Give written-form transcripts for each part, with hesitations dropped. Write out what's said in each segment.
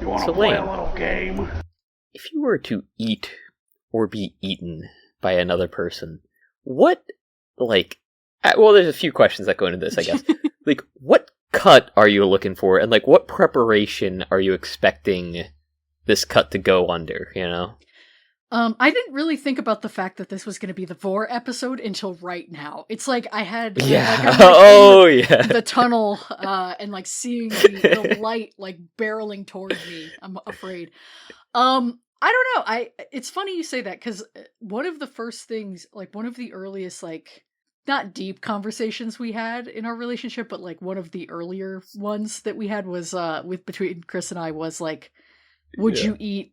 You want So, to play Lane, a little game? if you were to eat or be eaten by another person, what, well, there's a few questions that go into this, I guess. What cut are you looking for, and, what preparation are you expecting this cut to go under, you know? I didn't really think about the fact that this was going to be the Vor episode until right now. It's like I had Yeah. I'm, the tunnel and seeing the light barreling towards me. I'm afraid. I don't know. It's funny you say that because one of the first things, one of the earliest not deep conversations we had in our relationship, but one of the earlier ones that we had was between Chris and I was would you eat?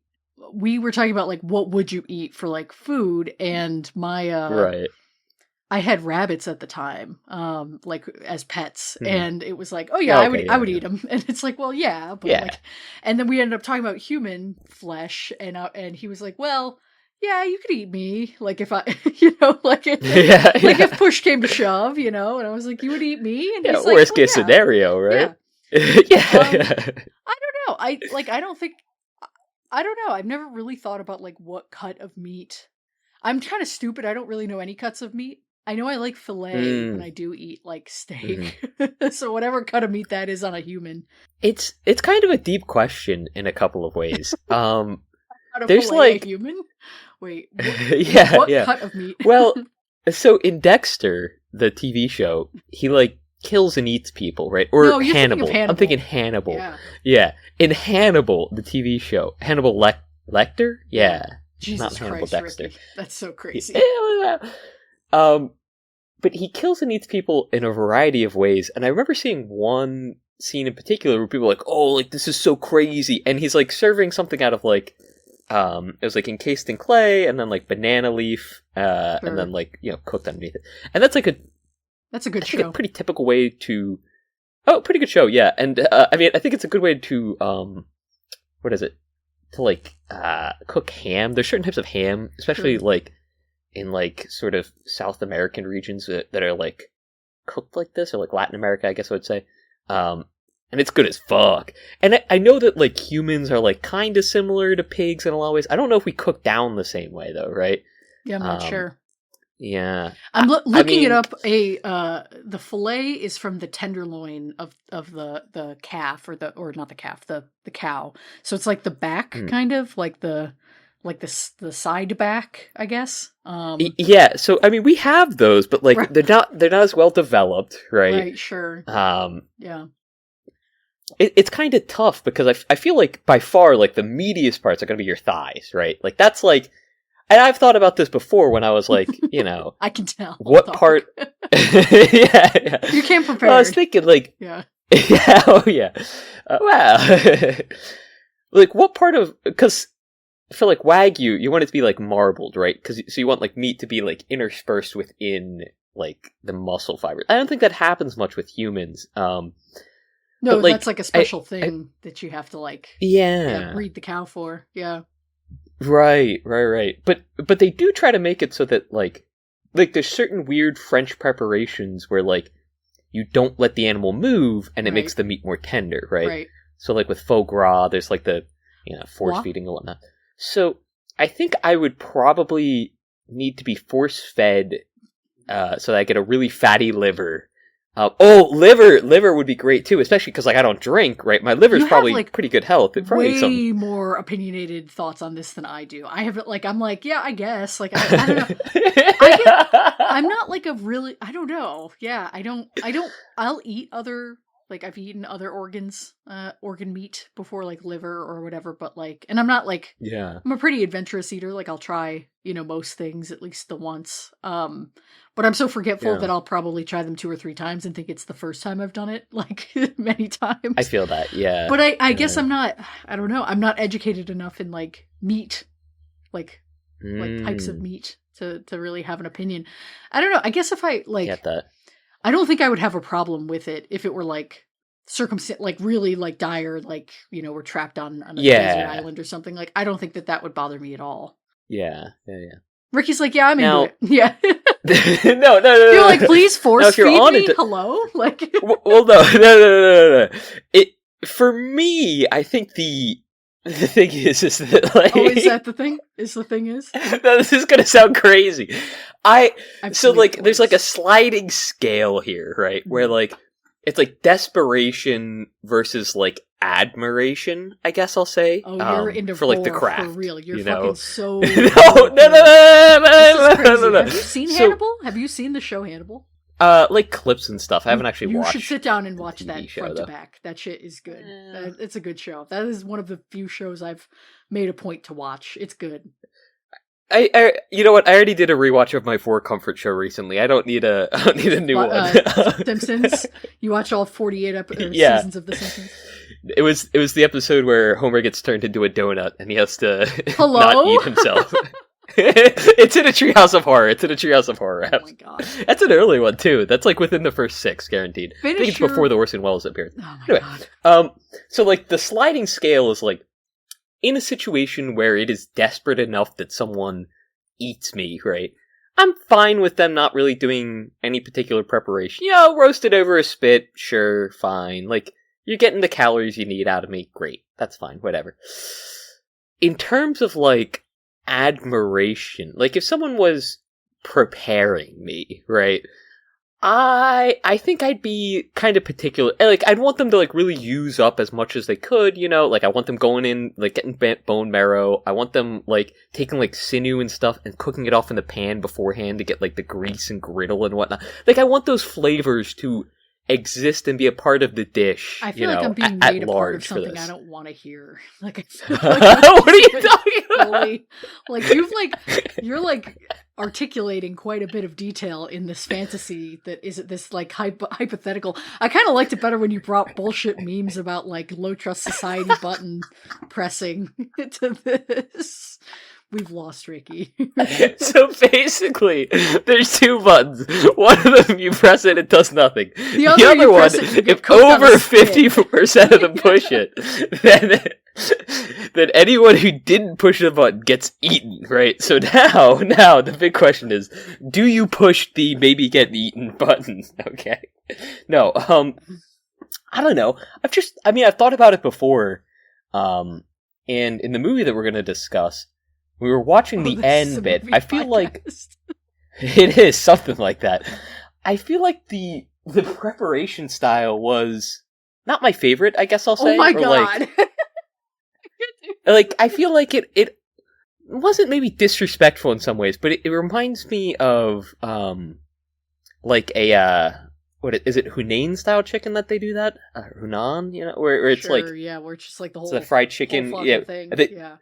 We were talking about what would you eat for food, and my right. I had rabbits at the time, as pets, and it was oh yeah, I would eat them, and it's well yeah, but and then we ended up talking about human flesh, and he was well yeah, you could eat me, if I if push came to shove, and I was you would eat me, and he's worst case scenario, right? Yeah. I don't know. I don't know. I've never really thought about what cut of meat. I'm kind of stupid. I don't really know any cuts of meat. I know I like filet when I do eat steak. So whatever cut of meat that is on a human. It's kind of a deep question in a couple of ways. There's a human? Wait. What cut of meat? Well, so in Dexter, the TV show, he kills and eats people, right? Or no, Hannibal. I'm thinking Hannibal. Yeah. In Hannibal, the TV show, Hannibal Lecter? Yeah. Jesus not Hannibal Christ, Dexter. Ricky. That's so crazy. But he kills and eats people in a variety of ways, and I remember seeing one scene in particular where people were this is so crazy, and he's serving something out of it was encased in clay, and then banana leaf, and then cooked underneath it. And that's that's a good show. A pretty typical way to... Oh, pretty good show, yeah. And, I think it's a good way to, what is it? To, cook ham. There's certain types of ham, especially, in, sort of South American regions that are, cooked like this, or, Latin America, I guess I would say. And it's good as fuck. And I know that, humans are, kind of similar to pigs in a lot of ways. I don't know if we cook down the same way, though, right? Yeah, I'm not sure. Yeah, I'm looking it up. The fillet is from the tenderloin of the calf, or not the calf, the cow. So it's the back, kind of the side back, I guess. Yeah. So we have those, but right. they're not as well developed, right? Right. Sure. Yeah. It's kind of tough because I feel by far the meatiest parts are going to be your thighs, right? That's And I've thought about this before when I was I can tell. What part? yeah. You came prepared. Well, I was thinking yeah. Yeah, oh yeah. Wow. What part of, because for Wagyu, you want it to be marbled, right? So you want meat to be interspersed within the muscle fibers. I don't think that happens much with humans. No, that's a special thing that you have to breed the cow for. Yeah. Right. But they do try to make it so that there's certain weird French preparations where you don't let the animal move and it makes the meat more tender, right? Right. So with foie gras, there's the force feeding and whatnot. So I think I would probably need to be force fed so that I get a really fatty liver. Liver would be great too, especially because I don't drink, right? My liver's probably pretty good health. It's probably way more opinionated thoughts on this than I do. I have I'm yeah, I guess. I don't know. I'm not a really. I don't know. Yeah, I don't. I'll eat other. I've eaten other organs, organ meat before, liver or whatever. But and I'm not yeah. I'm a pretty adventurous eater. I'll try most things at least the once. But I'm so forgetful that I'll probably try them 2 or 3 times and think it's the first time I've done it, many times. I feel that, yeah. But I guess I'm not, I don't know, I'm not educated enough in, meat, types of meat to really have an opinion. I don't know, I guess if I, get that. I don't think I would have a problem with it if it were, really, dire, we're trapped on a desert island or something. I don't think that would bother me at all. Yeah. Ricky's yeah, I'm into it. Yeah. no. You're please force feed me? Hello? Well, no. For me, I think the The thing is that like, Oh, is that the thing? Is? No, this is gonna sound crazy. I've So seen it like, there's like a twice. sliding scale here, right? Where like, it's like desperation versus like admiration, I guess I'll say. Oh, you're into for like the gore, craft. for real. You're you fucking know? so. no, no, no, no, This is no, no, crazy. no, no. Have you seen So- Hannibal? Have you seen the show Hannibal? Like clips and stuff. I haven't actually You watched. should sit down and watch TV that show, front though. to back. That shit is good. Yeah. It's a good show. That is one of the few shows I've made a point to watch. It's good. You know what? I already did a rewatch of my 4 comfort show recently. I don't need a new one. Simpsons. You watch all 48 Yeah. seasons of The Simpsons. It was the episode where Homer gets turned into a donut and he has to Hello? not eat himself. It's in a Treehouse of Horror. It's in a Treehouse of Horror. Oh my god. That's an early one too. That's like within the first 6, guaranteed. I think it's before the Orson Welles appeared. Oh my Anyway. god. So like the sliding scale is like in a situation where it is desperate enough that someone eats me, right? I'm fine with them not really doing any particular preparation. Roasted over a spit, sure, fine. Like, you're getting the calories you need out of me, great. That's fine, whatever. In terms of, like, admiration, like, if someone was preparing me, right? I think I'd be kind of particular. Like, I'd want them to, like, really use up as much as they could, Like, I want them going in, like, getting bone marrow. I want them, like, taking, like, sinew and stuff and cooking it off in the pan beforehand to get, like, the grease and griddle and whatnot. Like, I want those flavors to exist and be a part of the dish, I feel like I'm being at made a part of large for something this. I don't want to hear. Like, I feel like I'm What are you just talking about? fully- like you're like articulating quite a bit of detail in this fantasy that isn't this like hypothetical. I kind of liked it better when you brought bullshit memes about like low trust society button pressing to this. We've lost Ricky. So basically, there's 2 buttons. One of them you press it, it does nothing. The other other you one, press it, you get if cooked on a over spit. 50% of them push it, then anyone who didn't push the button gets eaten, right? So now the big question is, do you push the maybe get eaten button? Okay. No, I don't know. I've thought about it before, and in the movie that we're going to discuss, we were watching the This is end a bit. movie I feel like podcast. it is something like that. I feel like the preparation style was not my favorite, I guess I'll say. Oh my or god. Like I feel like it wasn't maybe disrespectful in some ways, but it reminds me of like a what is it, Hunan style chicken that they do that? Hunan, where it's Sure, like yeah, where it's just like the it's whole the fried chicken, whole yeah. thing. Yeah.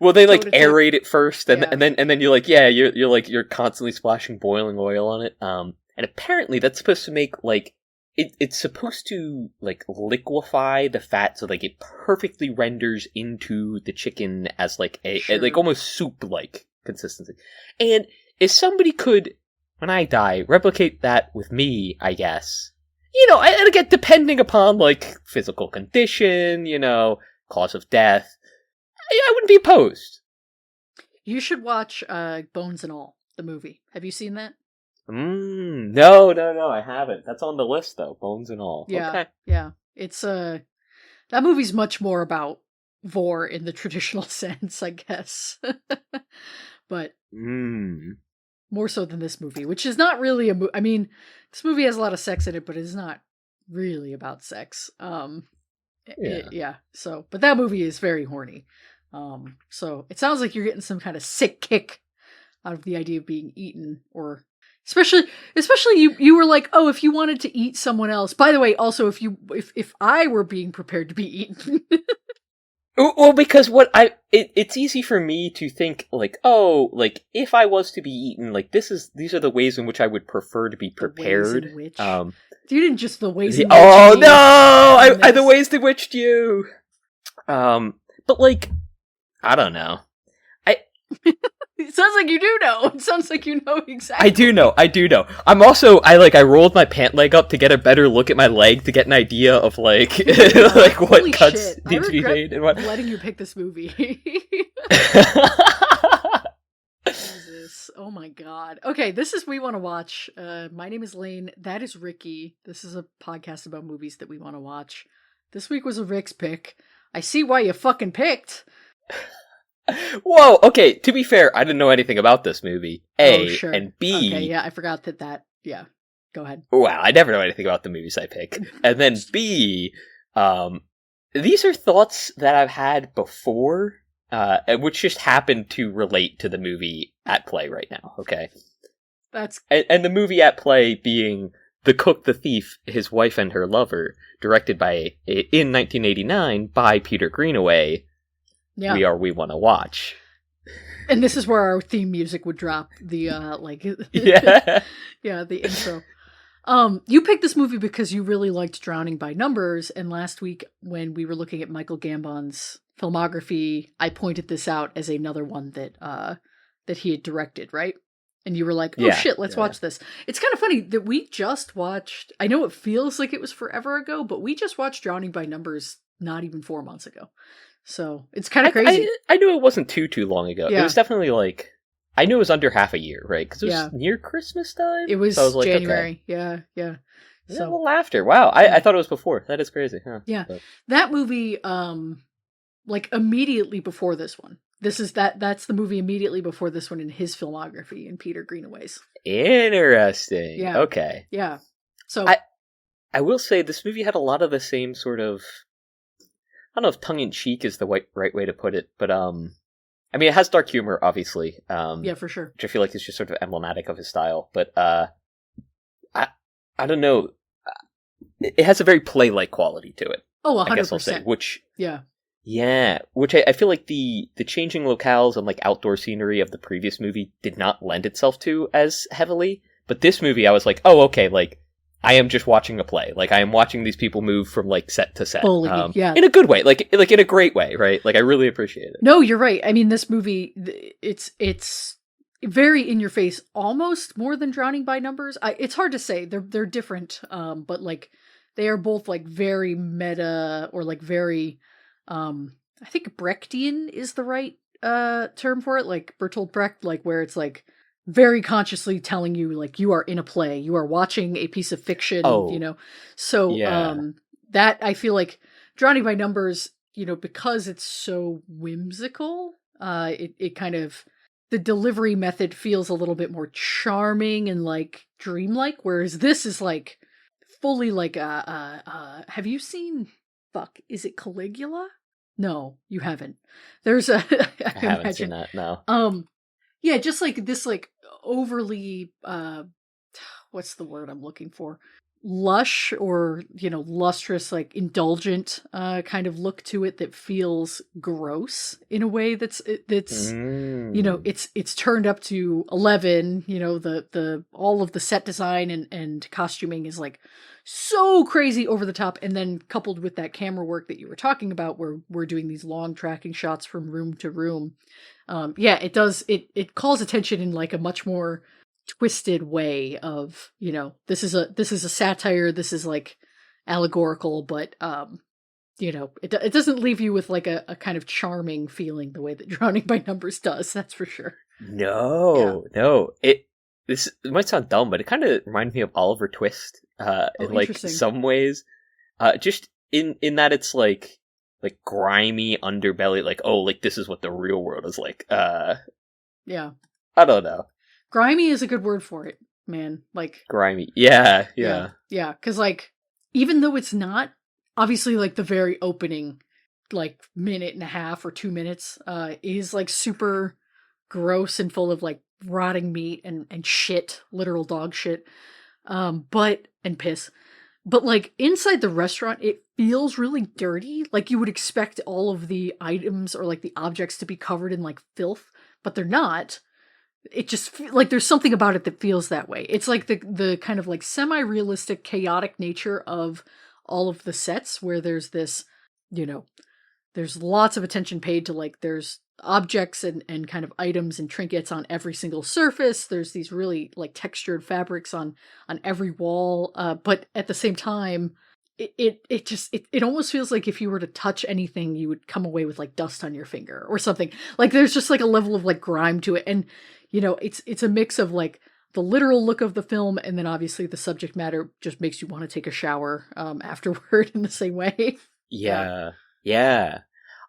Well, they like Toe-to-toe. aerate it first, and Yeah. and then you're like, yeah, you're constantly splashing boiling oil on it. And apparently that's supposed to make like it's supposed to like liquefy the fat so like it perfectly renders into the chicken as like a Sure. like almost soup like consistency. And if somebody could, when I die, replicate that with me, I guess. And again, depending upon like physical condition, cause of death. I wouldn't be opposed. You should watch Bones and All, the movie. Have you seen that? No, I haven't. That's on the list though. Bones and All. Yeah. Okay. Yeah. It's that movie's much more about vor in the traditional sense, I guess. But more so than this movie, which is not really a movie. I mean, this movie has a lot of sex in it, but it's not really about sex. Yeah. So, but that movie is very horny. So it sounds like you're getting some kind of sick kick out of the idea of being eaten, or especially you were like, oh, if you wanted to eat someone else. By the way, also if I were being prepared to be eaten. Well, because it's easy for me to think like, oh, like if I was to be eaten, like these are the ways in which I would prefer to be prepared. The ways in which. You didn't just the ways in oh which no, I the ways to which you. But like, I don't know. It sounds like you do know. It sounds like you know exactly. I do know. I rolled my pant leg up to get a better look at my leg to get an idea of like like what Holy cuts shit. need to be made and what. Letting you pick this movie. Jesus. Oh my god. Okay, this is We Want to Watch. My name is Lane. That is Ricky. This is a podcast about movies that we want to watch. This week was a Rick's pick. I see why you fucking picked. Whoa, okay, to be fair, I didn't know anything about this movie. A, sure. and B... Okay, yeah, I forgot that, yeah. Go ahead. Wow, I never know anything about the movies I pick. And then B, these are thoughts that I've had before, which just happen to relate to the movie at play right now, okay? That's... And the movie at play being The Cook, the Thief, His Wife and Her Lover, directed in 1989 by Peter Greenaway. Yeah. We Want to Watch. And this is where our theme music would drop, the, yeah. Yeah, the intro. You picked this movie because you really liked Drowning by Numbers, and last week when we were looking at Michael Gambon's filmography, I pointed this out as another one that he had directed, right? And you were like, oh shit, let's watch this. It's kind of funny that we just watched, I know it feels like it was forever ago, but we just watched Drowning by Numbers not even 4 months ago. So it's kind of crazy. I knew it wasn't too long ago. Yeah. It was definitely like, I knew it was under half a year, right? Because it was near Christmas time. It was, so I was like, January. Okay. Yeah. So, a little after. Wow. I thought it was before. That is crazy. Huh? Yeah. But that movie, like immediately before this one. That's the movie immediately before this one in his filmography in Peter Greenaway's. Interesting. Yeah. Okay. Yeah. So I will say this movie had a lot of the same sort of, I don't know if tongue-in-cheek is the right way to put it, but I mean, it has dark humor, obviously. Yeah, for sure. Which I feel like is just sort of emblematic of his style. But I don't know. It has a very play-like quality to it. Oh, 100%. I guess I'll say, which I feel like the changing locales and like outdoor scenery of the previous movie did not lend itself to as heavily. But this movie, I was like, oh, okay, like, I am just watching a play. Like, I am watching these people move from, like, set to set. Fully, in a good way. Like in a great way, right? Like, I really appreciate it. No, you're right. I mean, this movie, it's very in your face, almost more than Drowning by Numbers. It's hard to say. They're different, but, like, they are both, like, very meta, or, like, very, I think Brechtian is the right term for it. Like, Bertolt Brecht, like, where it's, like, very consciously telling you, like, you are in a play, you are watching a piece of fiction, you know? So, that, I feel like, Drowning by Numbers, you know, because it's so whimsical, it kind of, the delivery method feels a little bit more charming and, like, dreamlike, whereas this is, like, fully, like, have you seen, is it Caligula? No, you haven't. There's a, I haven't seen that, no. Yeah, just like this, like, overly, what's the word I'm looking for? Lush, or, you know, lustrous, like, indulgent, kind of look to it that feels gross in a way that's you know, it's turned up to 11, you know, the all of the set design and costuming is, like, so crazy over the top, and then coupled with that camera work that you were talking about, where we're doing these long tracking shots from room to room. It calls attention in, like, a much more twisted way of, you know, this is a satire, this is, like, allegorical, but you know, it doesn't leave you with, like, a kind of charming feeling the way that Drowning by Numbers does, that's for sure. No. This might sound dumb, but it kind of reminds me of Oliver Twist in, like, some ways. Just in that it's like grimy underbelly, like, oh, like, this is what the real world is like. Yeah. I don't know. Grimy is a good word for it, man. Like, grimy. Yeah. Yeah, because, like, even though it's not, obviously, like, the very opening, like, minute and a half or 2 minutes is, like, super gross and full of, like, rotting meat and shit, literal dog shit, and piss. But, like, inside the restaurant, it feels really dirty. Like, you would expect all of the items or, like, the objects to be covered in, like, filth, but they're not. It just, like, there's something about it that feels that way. It's, like, the kind of, like, semi-realistic, chaotic nature of all of the sets, where there's this, you know, there's lots of attention paid to, like, there's objects and kind of items and trinkets on every single surface. There's these really, like, textured fabrics on every wall, but at the same time, it almost feels like if you were to touch anything, you would come away with, like, dust on your finger or something. Like, there's just, like, a level of, like, grime to it, and, you know, it's a mix of, like, the literal look of the film, and then obviously the subject matter just makes you want to take a shower afterward in the same way. Yeah. Yeah.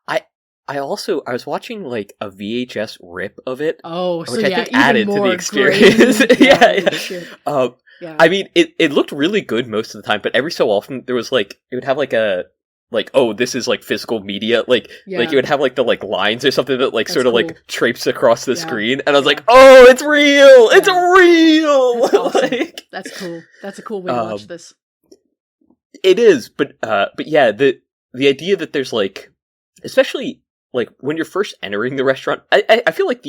I I was watching like a VHS rip of it, Oh, so which I yeah, think even added to the more experience. grainy. Yeah, yeah, holy yeah. shit. Um, Yeah. I mean, it looked really good most of the time, but every so often there was like it would have like a like, oh, this is like physical media, like Yeah. you would have like the like lines or something that like That's sort of cool. like traipse across the Yeah. screen, and I was Yeah. like, oh, it's real, it's Yeah. real. That's awesome. Like, That's cool. That's a cool way to watch this. it is, but yeah, the idea that there's like, especially like when you're first entering the restaurant, I feel like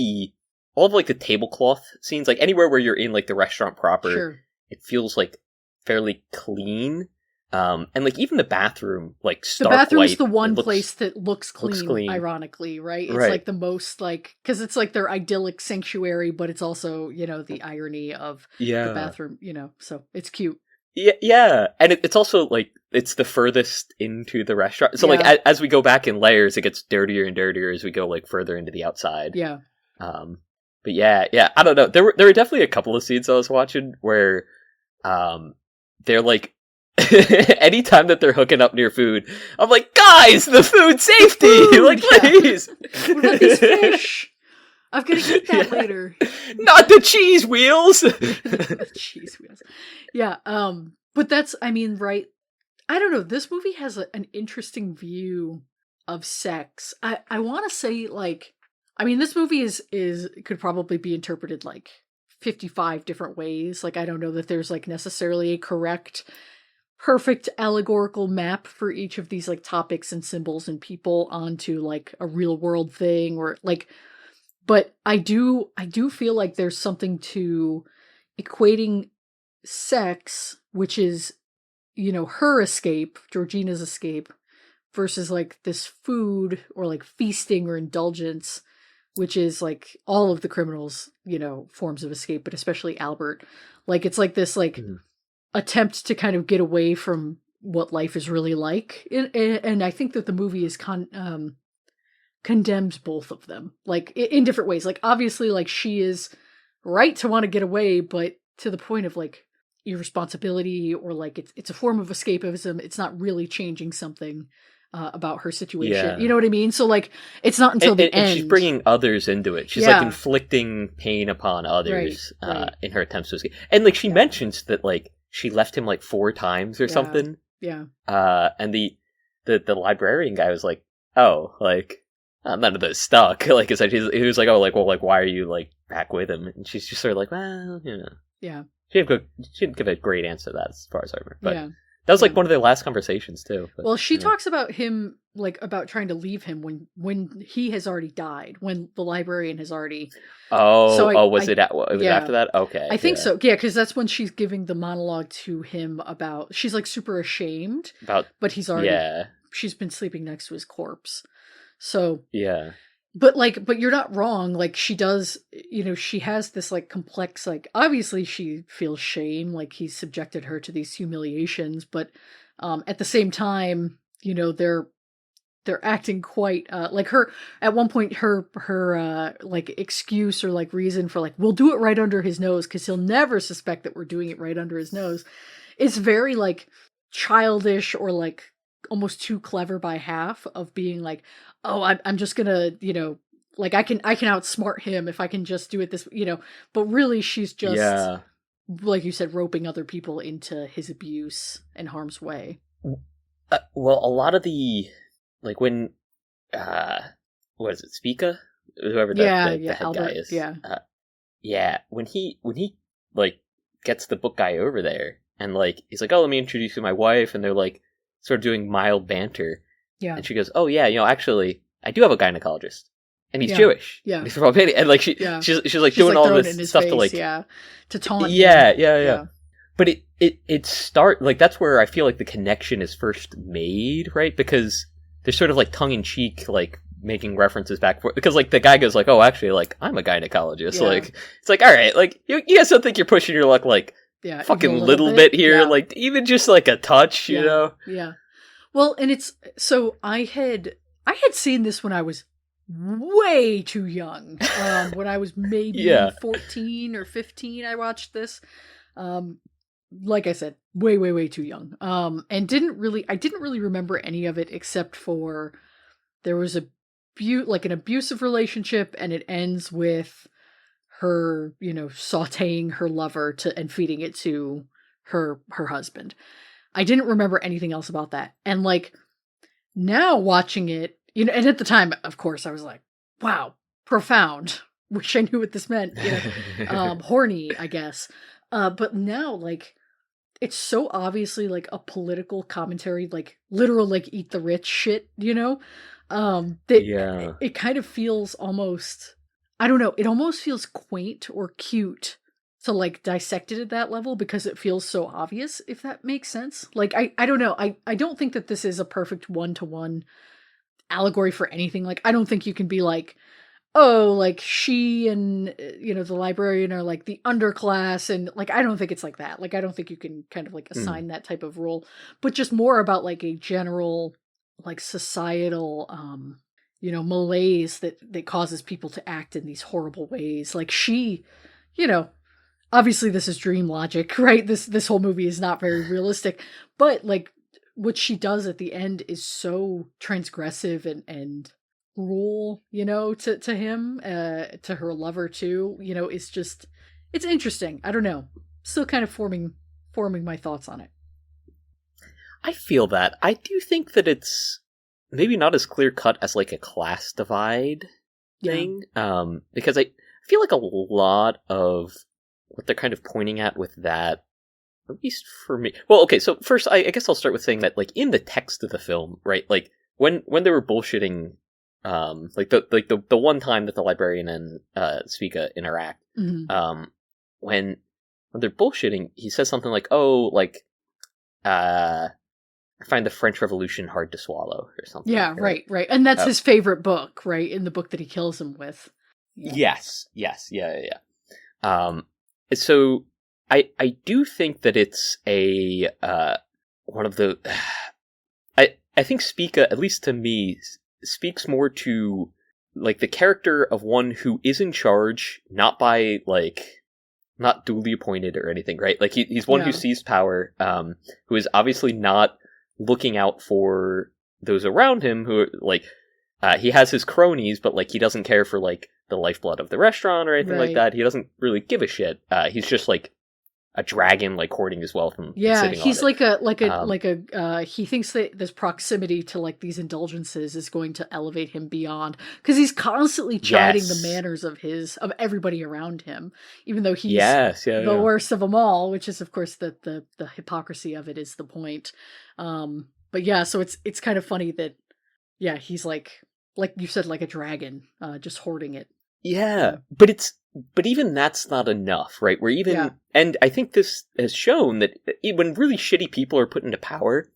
all of like the tablecloth scenes, like anywhere where you're in like the restaurant proper, Sure. it feels like fairly clean. And like even the bathroom, like The stark bathroom's white, the one it looks- place that looks clean, ironically, right? It's Right. like the most like, because it's like their idyllic sanctuary, but it's also, you know, the irony of yeah, the bathroom, you know, so it's cute. yeah, and it's also like it's the furthest into the restaurant. So like Yeah. as we go back in layers, it gets dirtier and dirtier as we go like further into the outside. Yeah. But yeah, I don't know. There were definitely a couple of scenes I was watching where, they're like, anytime that they're hooking up near food, I'm like, guys, the food safety, food, like yeah. please. What about these fish? I've got to eat that Yeah. later. Not the cheese wheels. Cheese wheels. Yeah. But that's, I mean, right. I don't know. This movie has an interesting view of sex. I want to say like, I mean, this movie could probably be interpreted like 55 different ways. Like, I don't know that there's like necessarily a correct, perfect allegorical map for each of these like topics and symbols and people onto like a real world thing or like, but I do feel like there's something to equating sex, which is, you know, her escape, Georgina's escape, versus like this food or like feasting or indulgence, which is like all of the criminals, you know, forms of escape, but especially Albert. Like it's like this like attempt to kind of get away from what life is really like. And I think that the movie is condemns both of them, like in different ways. Like obviously like she is right to want to get away, but to the point of like irresponsibility or like it's a form of escapism. It's not really changing something about her situation. Yeah. You know what I mean? So like it's not until the end. And she's bringing others into it. She's like inflicting pain upon others Right. in her attempts to escape. And like she mentions that like she left him like 4 times or something. Yeah. And the librarian guy was like, oh, like none of those stuck. Like he was like, oh, like well, like why are you like back with him? And she's just sort of like, well, you know. Yeah. She didn't give a great answer to that as far as I remember. But that was like Yeah. one of their last conversations too. But, Well, she talks about him like about trying to leave him when he has already died, when the librarian has already. Was it after that? Okay, I think so. Yeah, because that's when she's giving the monologue to him about. She's like super ashamed but he's already. Yeah. She's been sleeping next to his corpse, so yeah. But you're not wrong. Like she does, you know, she has this like complex, like obviously she feels shame, like he's subjected her to these humiliations, but at the same time, you know, they're acting quite like her at one point her like excuse or like reason for like we'll do it right under his nose because he'll never suspect that we're doing it right under his nose. It's very like childish or like almost too clever by half of being like, oh, I'm just gonna, you know, like I can outsmart him if I can just do it this, you know, but really she's just like you said, roping other people into his abuse and harm's way. Well, a lot of the like when what is it, Spica, whoever the head Albert, guy is, when he like gets the book guy over there and like he's like, oh, let me introduce you to my wife, and they're like sort of doing mild banter. Yeah. And she goes, oh yeah, you know, actually, I do have a gynecologist. And he's Jewish. Yeah. And he's from Albania. And like she's like doing all this stuff to like to taunt him. Yeah. But it start like that's where I feel like the connection is first made, right? Because they're sort of like tongue in cheek, like making references back for because like the guy goes like, oh, actually, like I'm a gynecologist. Yeah. Like it's like, all right, like you guys don't think you're pushing your luck like fucking little bit here, like even just like a touch, you know? Yeah. Well, and it's so I had seen this when I was way too young. When I was maybe 14 or 15, I watched this. like I said, way, way, way too young. And I didn't really remember any of it except for there was like an abusive relationship, and it ends with her, sautéing her lover and feeding it to her husband. I didn't remember anything else about that. And like now watching it, and at the time, of course, I was like, wow, profound. Wish I knew what this meant. Horny, I guess. But now, like, it's so obviously like a political commentary, like literal, like eat the rich shit, that it kind of feels almost, I don't know, it almost feels quaint or cute to like dissect it at that level because it feels so obvious, if that makes sense. Like, I don't know. I don't think that this is a perfect one-to-one allegory for anything. Like, I don't think you can be like, oh, like she and, the librarian are like the underclass. And like, I don't think it's like that. Like, I don't think you can kind of like assign that type of role, but just more about like a general, like societal, malaise that causes people to act in these horrible ways. Like she, obviously this is dream logic, right? This whole movie is not very realistic, but like what she does at the end is so transgressive and cruel, to him, to her lover too, it's interesting. I don't know. Still kind of forming my thoughts on it. I feel that. I do think that it's maybe not as clear cut as like a class divide thing. Because I feel like a lot of what they're kind of pointing at with that, at least for me. Well, okay, so first I guess I'll start with saying that like in the text of the film, right? Like when they were bullshitting, like the one time that the librarian and Spica interact, when they're bullshitting, he says something like, "Oh, like, I find the French Revolution hard to swallow," or something. Yeah, right. And that's his favorite book, right? In the book that he kills him with. Yeah. Yes, yeah. So I do think that it's a one of the. I think Spica, at least to me, speaks more to like the character of one who is in charge, not by like not duly appointed or anything, right? Like he's one who sees power, who is obviously not looking out for those around him, who like he has his cronies, but like he doesn't care for like the lifeblood of the restaurant or anything like that. He doesn't really give a shit. He's just like a dragon, like hoarding his wealth and sitting he's on it. like a he thinks that this proximity to like these indulgences is going to elevate him beyond, because he's constantly chiding the manners of everybody around him, even though he's the worst of them all, which is of course the hypocrisy of it is the point. But yeah, so it's kind of funny that he's like you said, like a dragon, just hoarding it. Yeah, but even that's not enough, right? Where even, and I think this has shown that when really shitty people are put into power,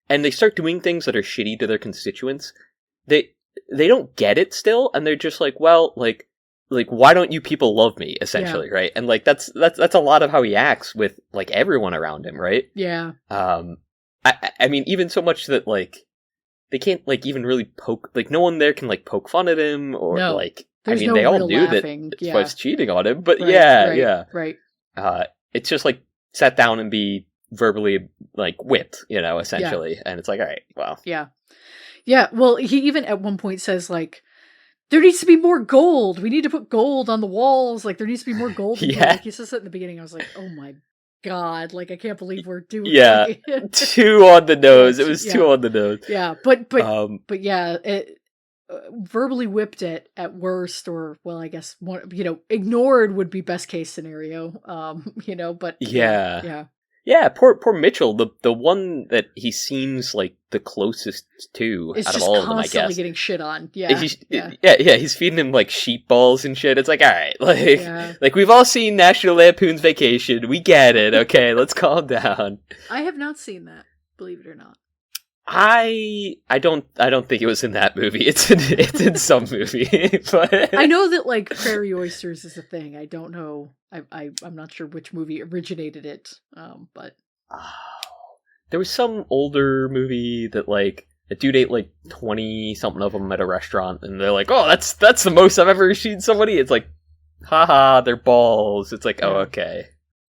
and they start doing things that are shitty to their constituents, they don't get it still, and they're just like, well, like why don't you people love me, essentially, right? And like that's a lot of how he acts with like everyone around him, right? Yeah. I mean, even so much that like they can't like even really poke, like no one there can like poke fun at him or like. There's I mean, they all knew laughing. that Spike's cheating on him, but right. It's just like sat down and be verbally like whipped, essentially, and it's like, all right, well, yeah. Well, he even at one point says like, there needs to be more gold. We need to put gold on the walls. Like there needs to be more gold. Like, he says that in the beginning. I was like, oh my god, like I can't believe we're doing too on the nose. It was too on the nose. Yeah, but yeah. Verbally whipped it at worst, or well, I guess ignored would be best case scenario. But Poor Mitchell, the one that he seems like the closest to out of all of them, I guess. Constantly getting shit on. He's feeding him like sheep balls and shit. It's like, all right, like we've all seen National Lampoon's Vacation. We get it. Okay, let's calm down. I have not seen that, believe it or not. I don't think it was in that movie. It's in some movie. But I know that like Prairie Oysters is a thing. I don't know. I'm not sure which movie originated it. But there was some older movie that like a dude ate like 20 something of them at a restaurant, and they're like, "Oh, that's the most I've ever seen somebody." It's like, haha, they're balls. It's like, oh, okay.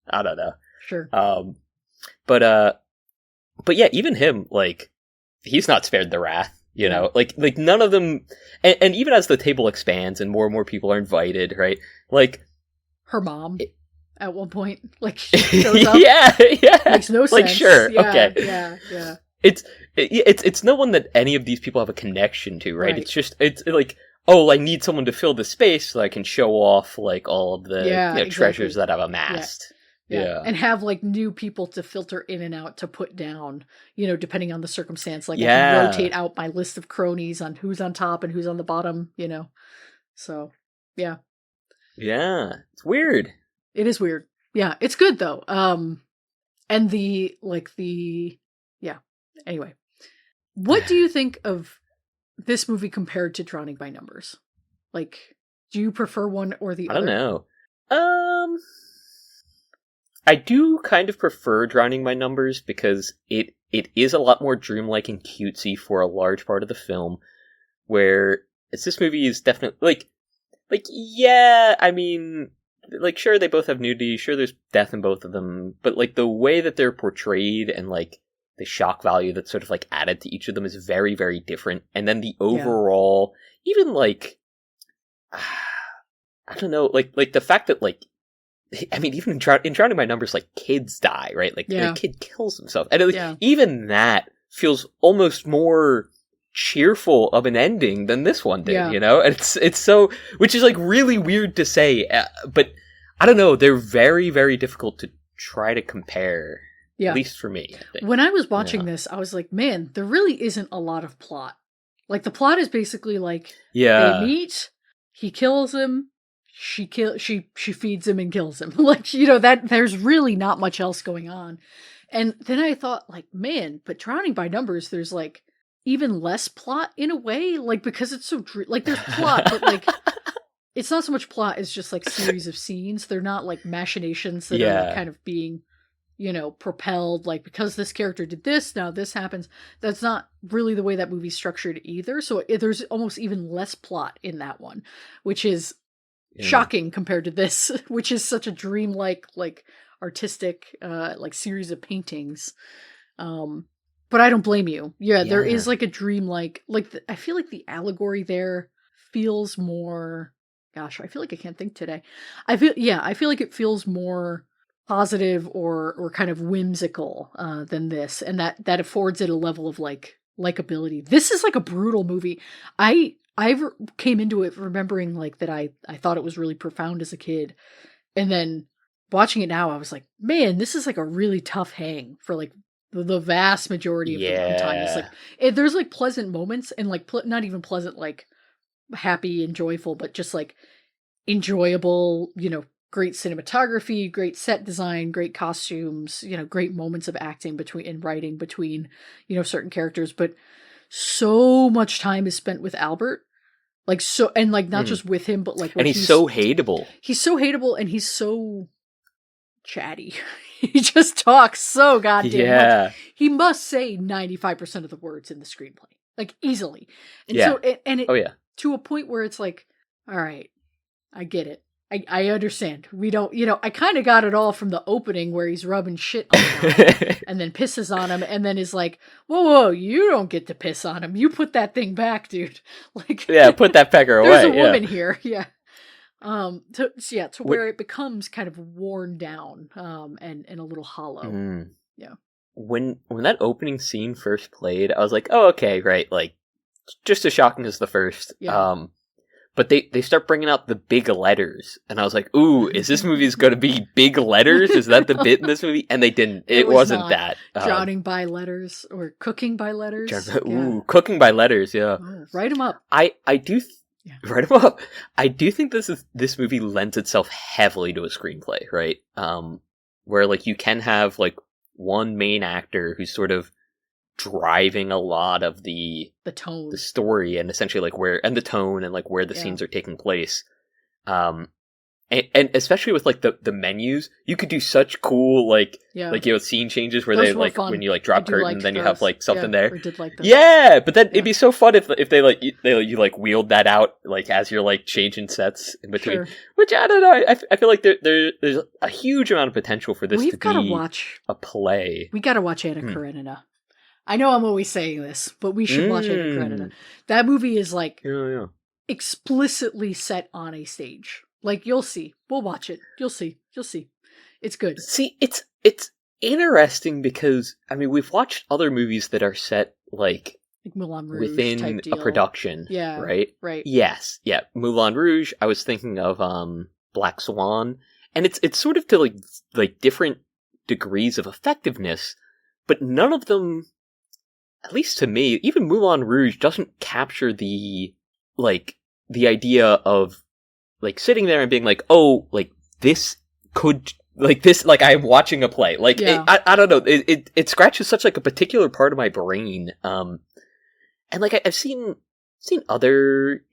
I don't know. Sure. But yeah, even him, like, he's not spared the wrath. You know, like none of them, and even as the table expands and more people are invited, right? Like her mom at one point, like she shows up. yeah, makes no sense. Like sure, yeah, okay, yeah. It's no one that any of these people have a connection to, right? It's just it's like, oh, I need someone to fill the space so I can show off like all of the exactly. treasures that I've amassed. Yeah. And have like new people to filter in and out to put down, depending on the circumstance. Like I can rotate out my list of cronies on who's on top and who's on the bottom, So, yeah. Yeah. It's weird. It is weird. Yeah, it's good though. And anyway. What do you think of this movie compared to Drowning by Numbers? Like, do you prefer one or the other? I don't know. I do kind of prefer Drowning by Numbers because it is a lot more dreamlike and cutesy for a large part of the film, where this movie is definitely like yeah, I mean, like sure they both have nudity, sure there's death in both of them, but like the way that they're portrayed and like the shock value that's sort of like added to each of them is very, very different, and then the overall, even like I don't know, like the fact that like. I mean, even in Drowning by Numbers, like, kids die, right? Like, the kid kills himself. And even that feels almost more cheerful of an ending than this one did, And it's so... Which is, like, really weird to say. But, I don't know, they're very, very difficult to try to compare. At least for me, I think. When I was watching this, I was like, man, there really isn't a lot of plot. Like, the plot is basically, like, they meet, he kills him, she feeds him and kills him. Like, that there's really not much else going on. And then I thought, like, man, but Drowning by Numbers, there's like even less plot in a way, like, because it's so like there's plot, but like it's not so much plot as just like series of scenes. They're not like machinations that are kind of being, propelled, like, because this character did this, now this happens. That's not really the way that movie's structured either. So there's almost even less plot in that one, which is shocking compared to this, which is such a dreamlike, like, artistic, like, series of paintings. But I don't blame you. There is like a dreamlike, like, I feel like the allegory there feels more. Gosh, I feel like I can't think today. I feel like it feels more positive or kind of whimsical than this, and that affords it a level of like likability. This is like a brutal movie. I came into it remembering like that I thought it was really profound as a kid, and then watching it now I was like, man, this is like a really tough hang for like the vast majority of the runtime. It's like there's like pleasant moments and like not even pleasant, like happy and joyful, but just like enjoyable, great cinematography, great set design, great costumes, great moments of acting and writing between, certain characters. But so much time is spent with Albert. Like, so, and like not just with him, but like, and he's so hateable. He's so hateable, and he's so chatty. He just talks so goddamn much. He must say 95% of the words in the screenplay, like, easily. And so, to a point where it's like, all right, I get it. I understand. We don't, I kind of got it all from the opening where he's rubbing shit on him and then pisses on him and then is like, whoa, you don't get to piss on him. You put that thing back, dude. Like, put that pecker away. There's a woman here. Yeah. To where it becomes kind of worn down, and a little hollow. Yeah. When that opening scene first played, I was like, oh, okay, right. Like, just as shocking as the first. Yeah. But they start bringing out the big letters, and I was like, "Ooh, is this movie's going to be big letters? Is that the bit in this movie?" And they didn't. It wasn't that. Drowning by letters or cooking by letters. Cooking by letters. Yeah. Oh, write them up. I do. Write them up. I do think this movie lends itself heavily to a screenplay, right? Where like you can have like one main actor who's sort of driving a lot of the tone, the story, and essentially like the tone and like where the scenes are taking place, and And especially with like the menus, you could do such cool like scene changes where Those they were like fun. when you like I drop do curtain, like then you those. have like something there. I did like those. Yeah, but then it'd be so fun if they like you like wheeled that out like as you're like changing sets in between. Sure. Which I don't know. I feel like there's a huge amount of potential for this We've to gotta be watch. a play. We gotta watch Anna Karenina. I know I'm always saying this, but we should watch Anna Karenina. That movie is like explicitly set on a stage. Like you'll see. We'll watch it. You'll see. It's good. See, it's interesting because I mean we've watched other movies that are set like Moulin Rouge within type deal. a production. Yeah. Right? Right. Yes. Yeah. Moulin Rouge, I was thinking of Black Swan. And it's sort of to like different degrees of effectiveness, but none of them, at least to me, even Moulin Rouge doesn't capture the idea of like sitting there and being like, oh, like this could like this like I'm watching a play. Like I don't know, it scratches such like a particular part of my brain. And like I've seen other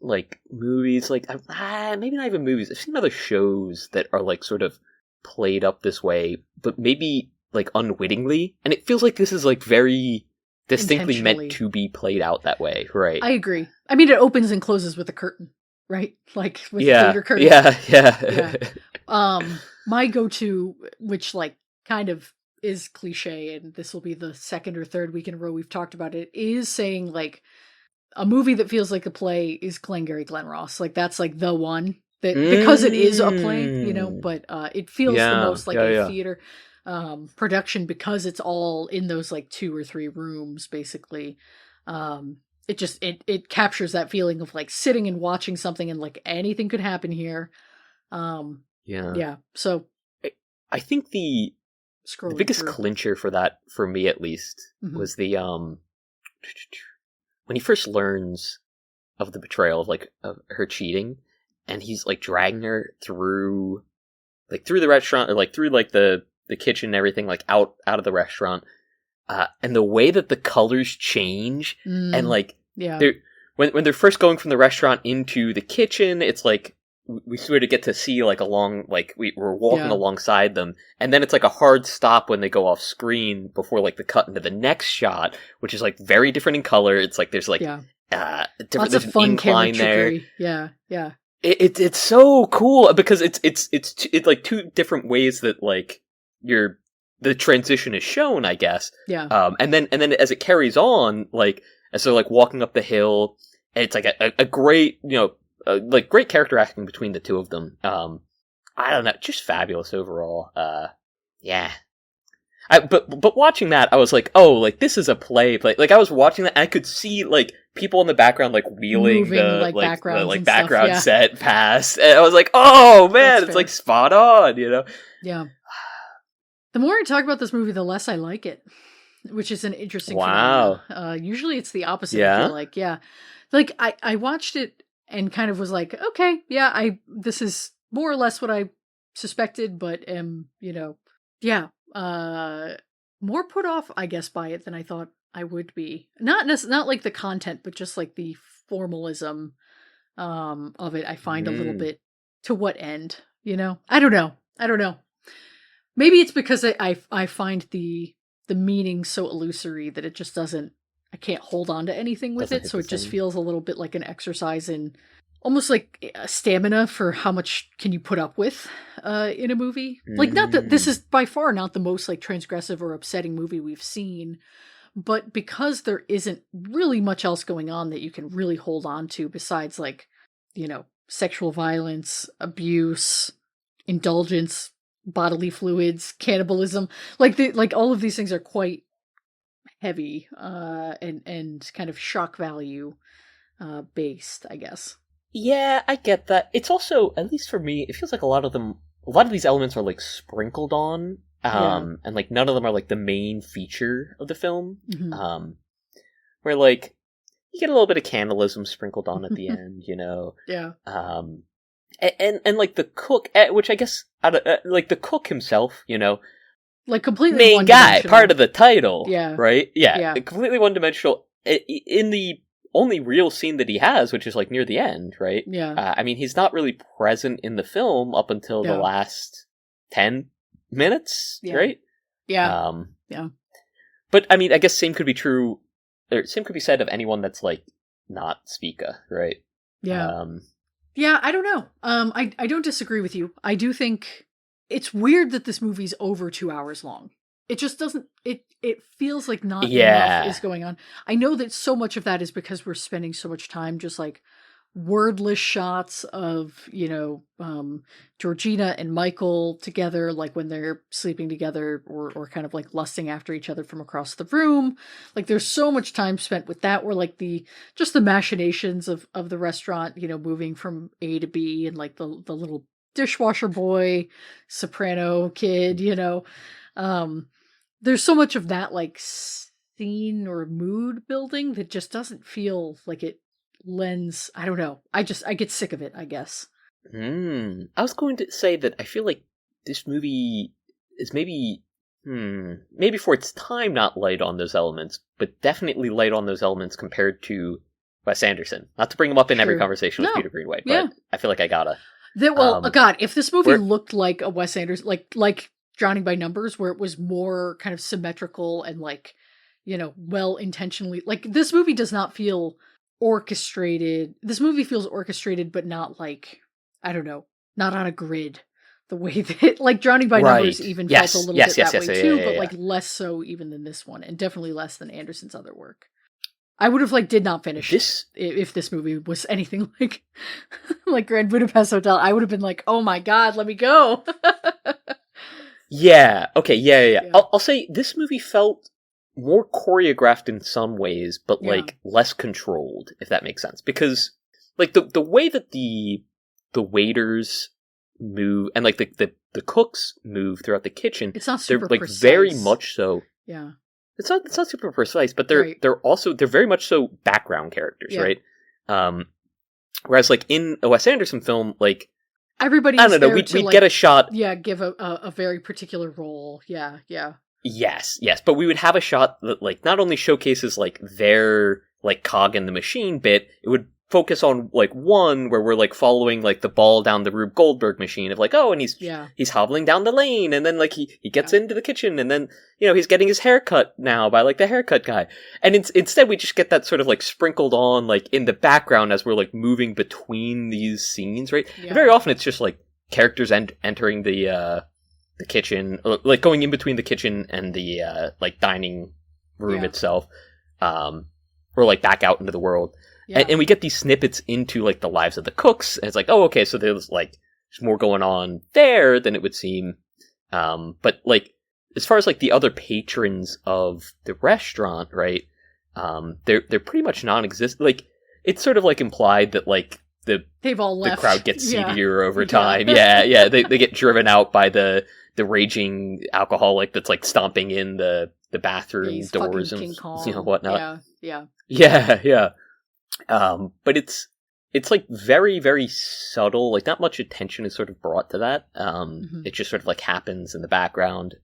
like movies, like maybe not even movies. I've seen other shows that are like sort of played up this way, but maybe like unwittingly, and it feels like this is like very distinctly meant to be played out that way, right? I agree. I mean, it opens and closes with a curtain, right? Like with theater curtains. Yeah. My go-to, which like kind of is cliche, and this will be the second or third week in a row we've talked about it, is saying like a movie that feels like a play is Glengarry Glen Ross. Like that's like the one that because it is a play, you know, but it feels the most like a theater production because it's all in those like 2 or 3 rooms basically. It just it captures that feeling of like sitting and watching something and like anything could happen here. So I think the biggest clincher for that, for me at least, was the when he first learns of the betrayal of her cheating, and he's like dragging her through the restaurant, or like through like the kitchen and everything, like out of the restaurant, and the way that the colors change, and like they're when they're first going from the restaurant into the kitchen, it's like we sort of get to see like along, like we're walking alongside them, and then it's like a hard stop when they go off screen before like the cut into the next shot, which is like very different in color. It's like there's like lots of fun camera trickery. Yeah. It's so cool because it's like 2 different ways that like the transition is shown, I guess. Yeah. And then as it carries on, like as they're like walking up the hill, and it's like a great, you know, like great character acting between the 2 of them. I don't know, just fabulous overall. Yeah. But watching that, I was like, oh, like this is a play. Like I was watching that, and I could see like people in the background like wheeling moving, the background stuff, set past, and I was like, oh man, That's it's fair. like spot on, you know? Yeah. The more I talk about this movie, the less I like it, which is an interesting Wow. phenomenon. Usually it's the opposite. I feel like, like I watched it and kind of was like, okay, this is more or less what I suspected, but more put off, I guess, by it than I thought I would be. Not like the content, but just like the formalism of it. I find a little bit, to what end, you know? I don't know. Maybe it's because I find the meaning so illusory that it just doesn't, I can't hold on to anything with it, so it just feels a little bit like an exercise in almost like a stamina for how much can you put up with in a movie. Like, not that this is by far not the most like transgressive or upsetting movie we've seen, but because there isn't really much else going on that you can really hold on to besides like, you know, sexual violence, abuse, indulgence, bodily fluids, cannibalism, like all of these things are quite heavy and kind of shock value based, I guess. Yeah, I get that. It's also, at least for me, it feels like a lot of these elements are like sprinkled on, and like none of them are like the main feature of the film. Where like you get a little bit of cannibalism sprinkled on at the end, you know. Yeah. And like the cook, which I guess like the cook himself, you know, like completely main guy, part of the title, yeah, right? Yeah. Completely one-dimensional. In the only real scene that he has, which is like near the end, right? Yeah. I mean, he's not really present in the film up until the last 10 minutes, right? Yeah. Yeah. But I mean, I guess same could be true, or same could be said of anyone that's like not Spica, right? Yeah. Yeah, I don't know. I don't disagree with you. I do think it's weird that this movie's over 2 hours long. It just doesn't, it feels like not enough is going on. I know that so much of that is because we're spending so much time just like wordless shots of, Georgina and Michael together, like when they're sleeping together or kind of like lusting after each other from across the room. Like there's so much time spent with that, where like the machinations of the restaurant, moving from A to B, and like the little dishwasher boy, soprano kid, there's so much of that like scene or mood building that just doesn't feel like it lends. I don't know. I get sick of it, I guess. I was going to say that I feel like this movie is maybe for its time not light on those elements, but definitely light on those elements compared to Wes Anderson. Not to bring him up in every conversation with Peter Greenaway, but I feel like I gotta. God, if this movie looked like a Wes Anderson, like Drowning by Numbers, where it was more kind of symmetrical and like, well intentionally, like this movie does not feel orchestrated. This movie feels orchestrated, but not like, I don't know, not on a grid. The way that, like, Drowning by Numbers even felt a little bit that way too, but like less so even than this one, and definitely less than Anderson's other work. I would have did not finish this if this movie was anything like like Grand Budapest Hotel. I would have been like, oh my god, let me go. Yeah. Okay. Yeah. I'll say this movie felt more choreographed in some ways, but like less controlled, if that makes sense. Because like the way that the waiters move and like the cooks move throughout the kitchen, it's not super they're like precise. very much so. Yeah. It's not super precise, but they're very much so background characters, right? Whereas like in a Wes Anderson film, like everybody, I don't know, we'd get a shot. Yeah, give a very particular role. Yeah. Yes, but we would have a shot that like not only showcases like their like cog in the machine bit, it would focus on like one where we're like following like the ball down the Rube Goldberg machine of like, oh, and he's hobbling down the lane, and then like he gets into the kitchen, and then he's getting his hair cut now by like the haircut guy, and instead we just get that sort of like sprinkled on like in the background as we're like moving between these scenes, right? And very often it's just like characters entering the kitchen, like going in between the kitchen and the like dining room itself, or like back out into the world. And we get these snippets into like the lives of the cooks, and it's like, oh, okay, so there's more going on there than it would seem. But like as far as like the other patrons of the restaurant, right? They're pretty much non-existent. Like it's sort of like implied that like they've all left. The crowd gets seedier over time. Yeah. They get driven out by the raging alcoholic that's like stomping in the bathroom doors and whatnot. Yeah. But it's like very, very subtle. Like not much attention is sort of brought to that. It just sort of like happens in the background.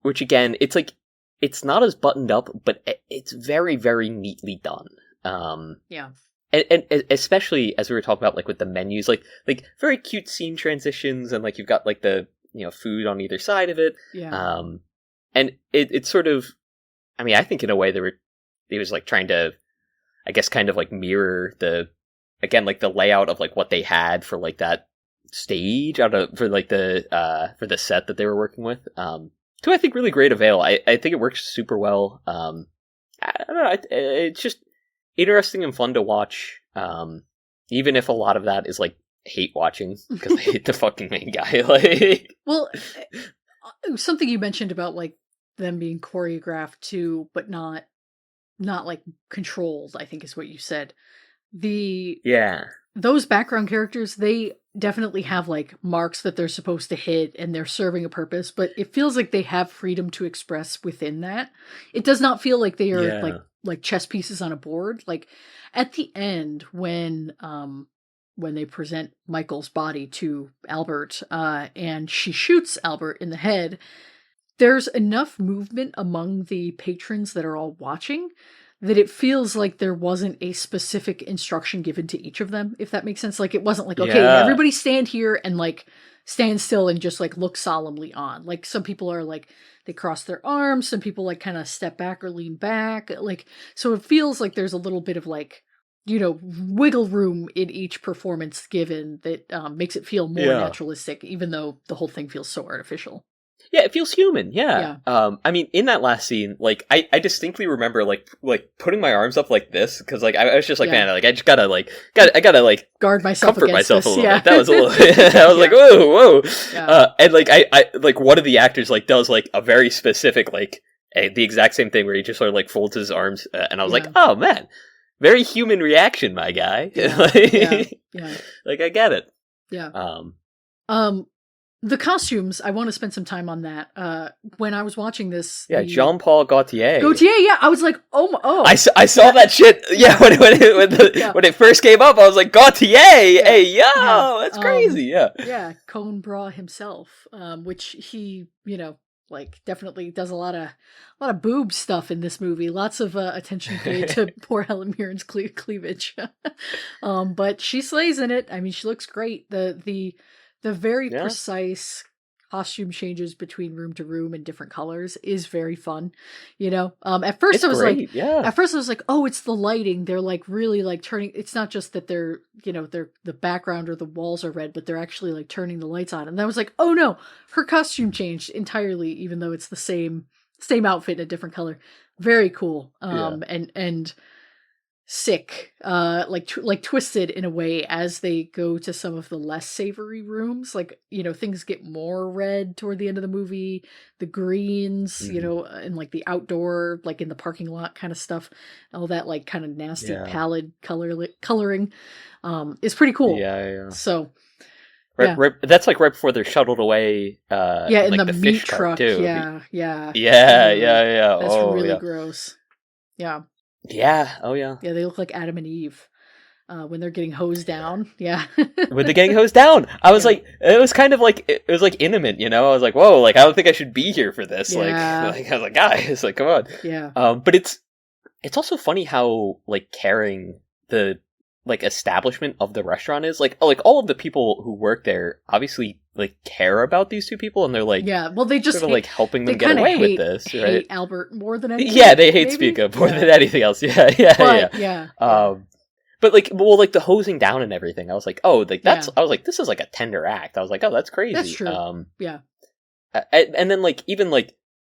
Which again, it's like it's not as buttoned up, but it's very, very neatly done. And especially as we were talking about, like with the menus, like very cute scene transitions, and like you've got like the food on either side of it. And it's sort of, I mean, I think in a way he was like trying to, I guess, kind of like mirror the layout of like what they had for like that stage for the set that they were working with. To I think really great avail. I think it works super well. I don't know. It's just interesting and fun to watch. Even if a lot of that is like hate watching because I hate the fucking main guy. Like, well, something you mentioned about like them being choreographed too, but not like controlled, I think is what you said. Those background characters, they definitely have like marks that they're supposed to hit and they're serving a purpose, but it feels like they have freedom to express within that. It does not feel like they are like chess pieces on a board. Like at the end when they present Michael's body to Albert, and she shoots Albert in the head, there's enough movement among the patrons that are all watching that it feels like there wasn't a specific instruction given to each of them, if that makes sense. Like, it wasn't like, okay, Yeah. everybody stand here and like stand still and just like look solemnly on. Like, some people are like, they cross their arms, some people like kind of step back or lean back. Like, so it feels like there's a little bit of like, you know, wiggle room in each performance given that makes it feel more naturalistic, even though the whole thing feels so artificial. Yeah, it feels human. Yeah. I mean, in that last scene, like I distinctly remember like putting my arms up like this because like I was just like, man, like I just gotta like guard myself, comfort myself this. a little bit. That was a little. I was like, whoa. Yeah. And like I like one of the actors like does like a very specific like the exact same thing where he just sort of like folds his arms, and I was like, oh man, very human reaction, my guy. Like I get it. Yeah. The costumes, I want to spend some time on that. When I was watching this, Jean-Paul Gaultier. Yeah, I was like, oh. I saw that shit. Yeah, when it first came up, I was like, Gaultier, hey yo, that's crazy. Yeah, Cone Bra himself, which he, you know, like definitely does a lot of boob stuff in this movie. Lots of attention paid to poor Helen Mirren's cleavage, but she slays in it. I mean, she looks great. The very precise costume changes between room to room in different colors is very fun. You know, at first I was like, oh, it's the lighting. They're like really like turning. It's not just that they're, you know, the background or the walls are red, but they're actually like turning the lights on. And I was like, oh no, her costume changed entirely, even though it's the same outfit in a different color. Very cool. And sick, like twisted in a way as they go to some of the less savory rooms. Like, you know, things get more red toward the end of the movie. The greens, you know, and like the outdoor, like in the parking lot kind of stuff, all that like kind of nasty pallid coloring, is pretty cool. Yeah. So. Right, that's like right before they're shuttled away. In like the meat truck. Too. Yeah. That's really gross. Yeah. Yeah. Oh yeah. Yeah, they look like Adam and Eve when they're getting hosed down. Yeah. When they're getting hosed down, I was like, it was kind of like it was like intimate, you know. I was like, whoa, like I don't think I should be here for this. Like I was like, guys, like come on. Yeah. But it's also funny how like caring the like establishment of the restaurant is. Like all of the people who work there obviously like care about these two people, and they're like, well, they just sort of like helping them get away with this, right? Hate Albert more than anything. Yeah, they hate Spica more than anything else. Yeah. But like, well, like the hosing down and everything, I was like, oh, like that's. I was like, this is like a tender act. I was like, oh, that's crazy. That's true. And then like even like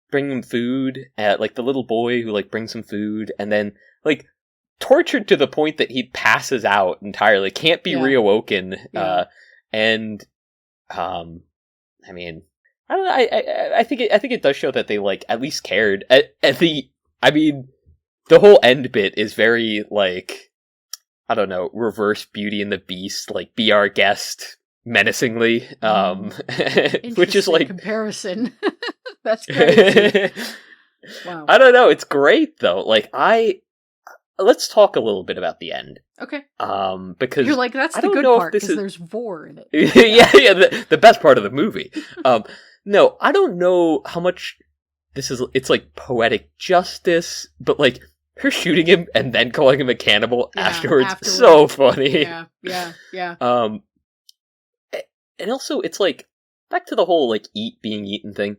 bring them food, like the little boy who like brings him food, and then like tortured to the point that he passes out entirely, can't be reawoken, and. I mean, I don't know. I think it does show that they like at least cared. I mean, the whole end bit is very like, I don't know, reverse Beauty and the Beast, like be our guest menacingly, which is like comparison. That's crazy. Wow. I don't know. It's great though. Like let's talk a little bit about the end. Okay. Because you're like, that's the good part because there's vor in it. The best part of the movie. No, I don't know how much it's like poetic justice, but like her shooting him and then calling him a cannibal afterwards, so funny. Yeah. And also it's like back to the whole like being eaten thing.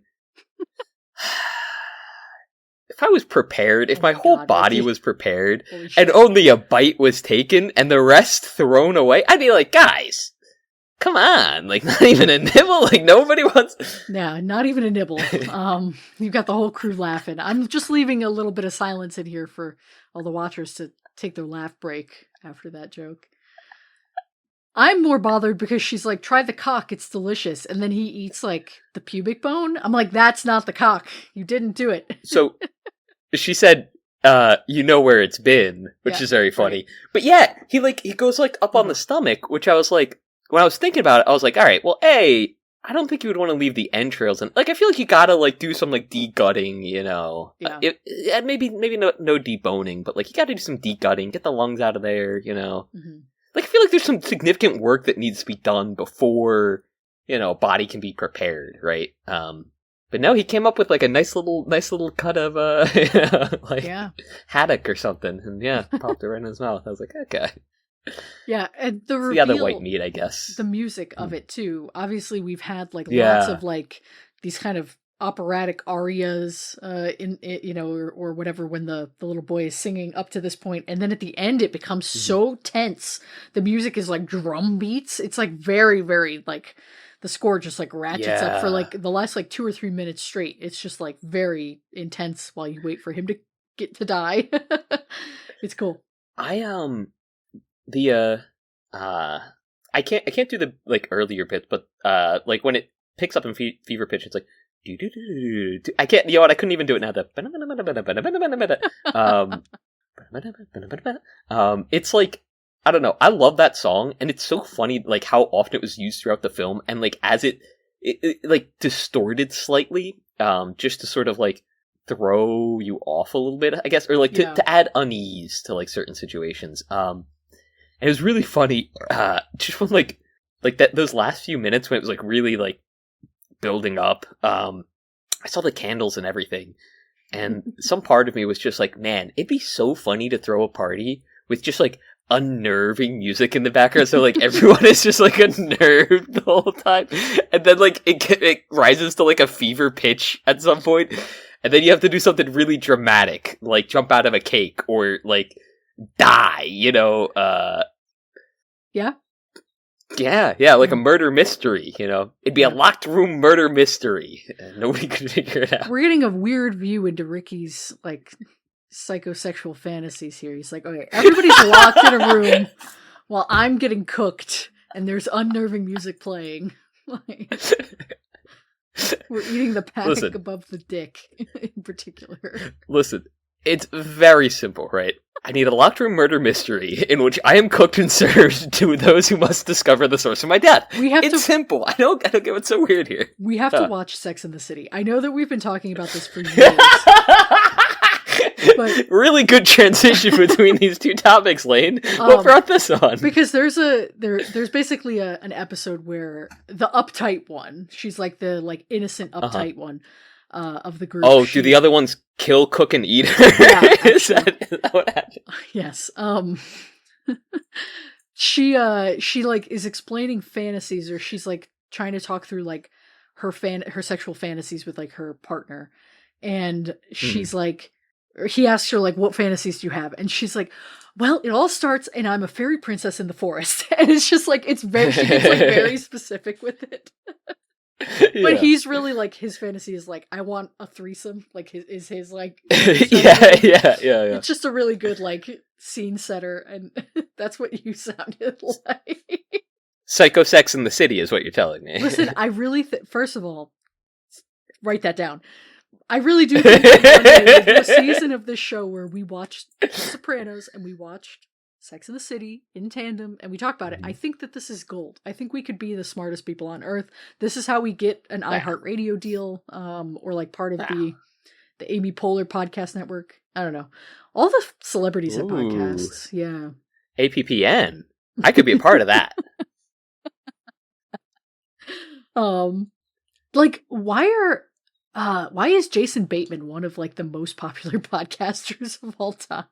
If I was prepared, if my whole body was prepared, and only a bite was taken, and the rest thrown away, I'd be like, guys, come on, like, not even a nibble, like, nobody wants... Yeah, not even a nibble. You've got the whole crew laughing. I'm just leaving a little bit of silence in here for all the watchers to take their laugh break after that joke. I'm more bothered because she's like, try the cock, it's delicious, and then he eats, like, the pubic bone. I'm like, that's not the cock. You didn't do it. So... She said, you know where it's been, which is very funny. Right. But yeah, he goes like up on the stomach, which I was like, when I was thinking about it, I was like, all right, well, I don't think you would want to leave the entrails, and like I feel like you gotta like do some like degutting, you know. Yeah. Maybe no deboning, but like you gotta do some degutting, get the lungs out of there, you know. Mm-hmm. Like I feel like there's some significant work that needs to be done before, you know, a body can be prepared, right? But no, he came up with like a nice little cut of like haddock or something, and popped it right in his mouth. I was like, okay. Yeah, and the it's reveal, the other white meat, I guess. The music of it too. Obviously, we've had like lots of like these kind of operatic arias, in you know, or whatever when the little boy is singing up to this point, and then at the end it becomes so tense. The music is like drum beats. It's like very, very like the score just like ratchets up for like the last like 2 or 3 minutes straight. It's just like very intense while you wait for him to get to die. It's cool. I can't do the like earlier bits, but like when it picks up in fever pitch, it's like I can't. You know what? I couldn't even do it now. It's like I don't know. I love that song, and it's so funny like how often it was used throughout the film, and like as it like distorted slightly, just to sort of like throw you off a little bit, I guess, or like to add unease to like certain situations. And it was really funny, just when like that those last few minutes when it was like really like building up. I saw the candles and everything, and some part of me was just like, man, it'd be so funny to throw a party with just like unnerving music in the background, so like everyone is just like unnerved the whole time, and then like it rises to like a fever pitch at some point, and then you have to do something really dramatic, like jump out of a cake or like die, you know. Like a murder mystery, you know. It'd be a locked room murder mystery, and nobody could figure it out. We're getting a weird view into Ricky's like psychosexual fantasies here. He's like, okay, everybody's locked in a room while I'm getting cooked, and there's unnerving music playing. Like, we're eating the paddock above the dick, in particular. Listen, it's very simple, right? I need a locked room murder mystery in which I am cooked and served to those who must discover the source of my death. It's simple. I don't get what's so weird here. We have to watch Sex and the City. I know that we've been talking about this for years. But, really good transition between these two topics, Lane. What brought this on? Because there's basically an episode where the uptight one, she's like the like innocent uptight one of the group. Oh, do the other ones kill, cook, and eat her? Yeah, is that what happened? Yes. She like is explaining fantasies, or she's like trying to talk through like her sexual fantasies with like her partner, and she's like, he asks her like, what fantasies do you have? And she's like, well, it all starts and I'm a fairy princess in the forest. And it's just like, she gets like very specific with it. But he's really like, his fantasy is like, I want a threesome. Like his like, yeah. It's just a really good like scene setter, and that's what you sounded like. Psycho Sex in the City is what you're telling me. Listen, I really first of all, write that down. I really do think that one day we'll do a season of this show where we watched The Sopranos and we watched Sex and the City in tandem and we talk about it. I think that this is gold. I think we could be the smartest people on earth. This is how we get an iHeartRadio deal, or like part of the Amy Poehler podcast network. I don't know. All the celebrities have podcasts. Yeah. APPN. I could be a part of that. Like why is Jason Bateman one of like the most popular podcasters of all time?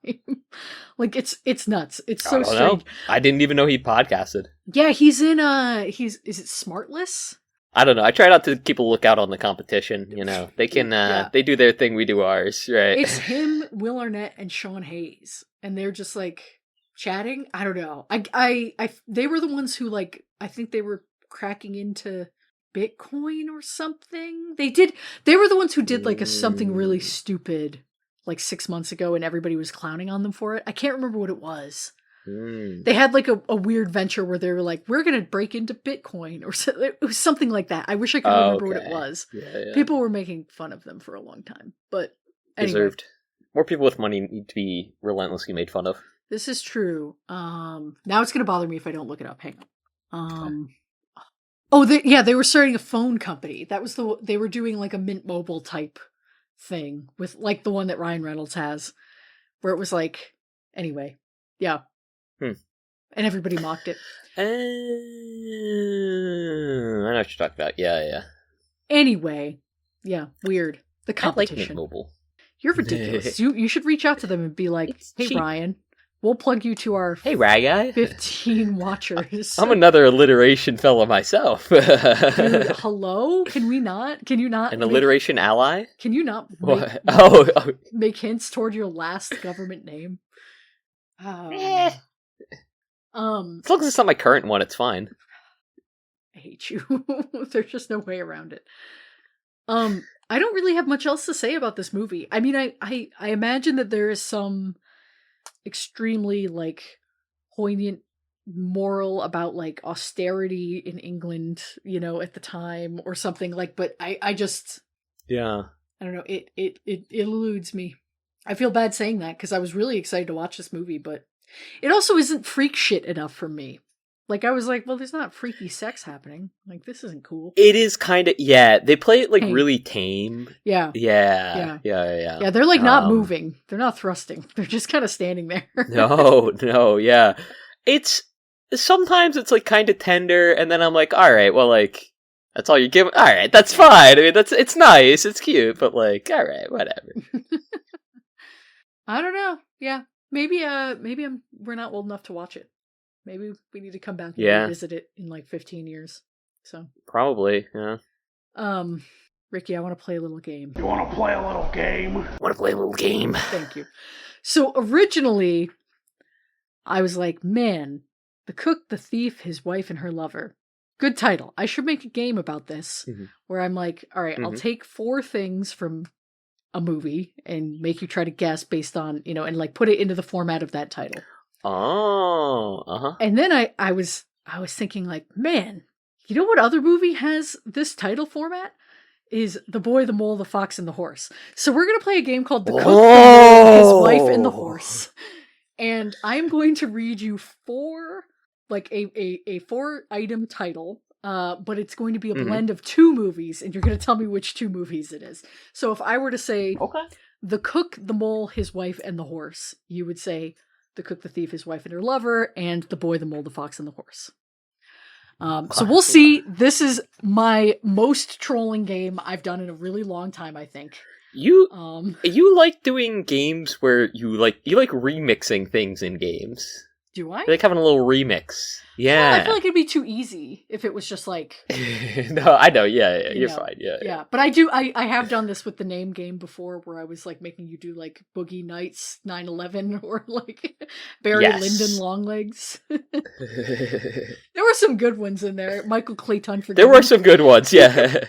Like it's nuts. It's so strange. I didn't even know he podcasted. Yeah, he's in is it Smartless? I don't know. I try not to keep a lookout on the competition, you know. They can they do their thing, we do ours, right? It's him, Will Arnett, and Sean Hayes. And they're just like chatting. I don't know. I they were the ones who like, I think they were cracking into Bitcoin or something. They were the ones who did like something really stupid like 6 months ago, and everybody was clowning on them for it. I can't remember what it was. They had like a weird venture where they were like, we're gonna break into Bitcoin, or it was something like that. I wish I could remember what it was. Yeah. People were making fun of them for a long time, but anyway. Deserved. More people with money need to be relentlessly made fun of. This is true. Now it's gonna bother me if I don't look it up. Hang on. Oh, they were starting a phone company. That was they were doing like a Mint Mobile type thing with like the one that Ryan Reynolds has, where it was like, anyway, yeah. And everybody mocked it. I know what you're talking about. Yeah. Anyway, Yeah, weird. The I like Mint competition. Mobile. You're ridiculous. You should reach out to them and be like, It's hey, cheap. Ryan, we'll plug you to our Hey, Rag 15 watchers. I'm another alliteration fella myself. Dude, hello? Can you not? An alliteration ally? Can you not What? make hints toward your last government name? As long as it's not my current one, it's fine. I hate you. There's just no way around it. I don't really have much else to say about this movie. I mean, I imagine that there is some extremely like poignant moral about like austerity in England, you know, at the time or something like, but I just Yeah. I don't know, it eludes me. I feel bad saying that because I was really excited to watch this movie, but it also isn't freak shit enough for me. Like, I was like, well, there's not freaky sex happening. Like, this isn't cool. It is kind of, yeah, they play it like Tame. really tame. Yeah. Yeah, They're like not moving. They're not thrusting. They're just kind of standing there. No, yeah. Sometimes it's like kind of tender, and then I'm like, alright, well, like, that's all you're giving? Alright, that's fine. I mean, it's nice, it's cute, but like, alright, whatever. I don't know. Yeah. Maybe we're not old enough to watch it. Maybe we need to come back and revisit it in like 15 years. So probably, yeah. Ricky, I want to play a little game. You want to play a little game? Want to play a little game? Thank you. So originally, I was like, man, The Cook, the Thief, His Wife, and Her Lover. Good title. I should make a game about this where I'm like, all right, I'll take 4 things from a movie and make you try to guess based on, you know, and like put it into the format of that title. Oh, uh-huh. And then I was thinking like, man, you know what other movie has this title format? Is The Boy, the Mole, the Fox, and the Horse. So we're going to play a game called The Cook, the Mole, His Wife, and the Horse. And I'm going to read you 4, like a 4-item title, but it's going to be a blend of 2 movies, and you're going to tell me which 2 movies it is. So if I were to say, The Cook, the Mole, His Wife, and the Horse, you would say The Cook, the Thief, His Wife, and Her Lover, and The Boy, the Mole, the Fox, and the Horse. So we'll see. This is my most trolling game I've done in a really long time, I think. You like doing games where you like remixing things in games. Do I? You like having a little remix. Yeah. Well, I feel like it'd be too easy if it was just like... No, I know. Yeah, you're fine. Yeah. But I have done this with the name game before where I was like making you do like Boogie Nights 9/11 or like Barry Lyndon Longlegs. There were some good ones in there. Michael Clayton for There were some good ones, yeah.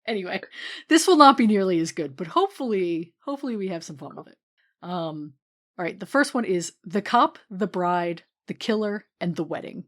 Anyway, this will not be nearly as good, but hopefully we have some fun with it. All right, the first one is The Cop, The Bride, The Killer, and The Wedding.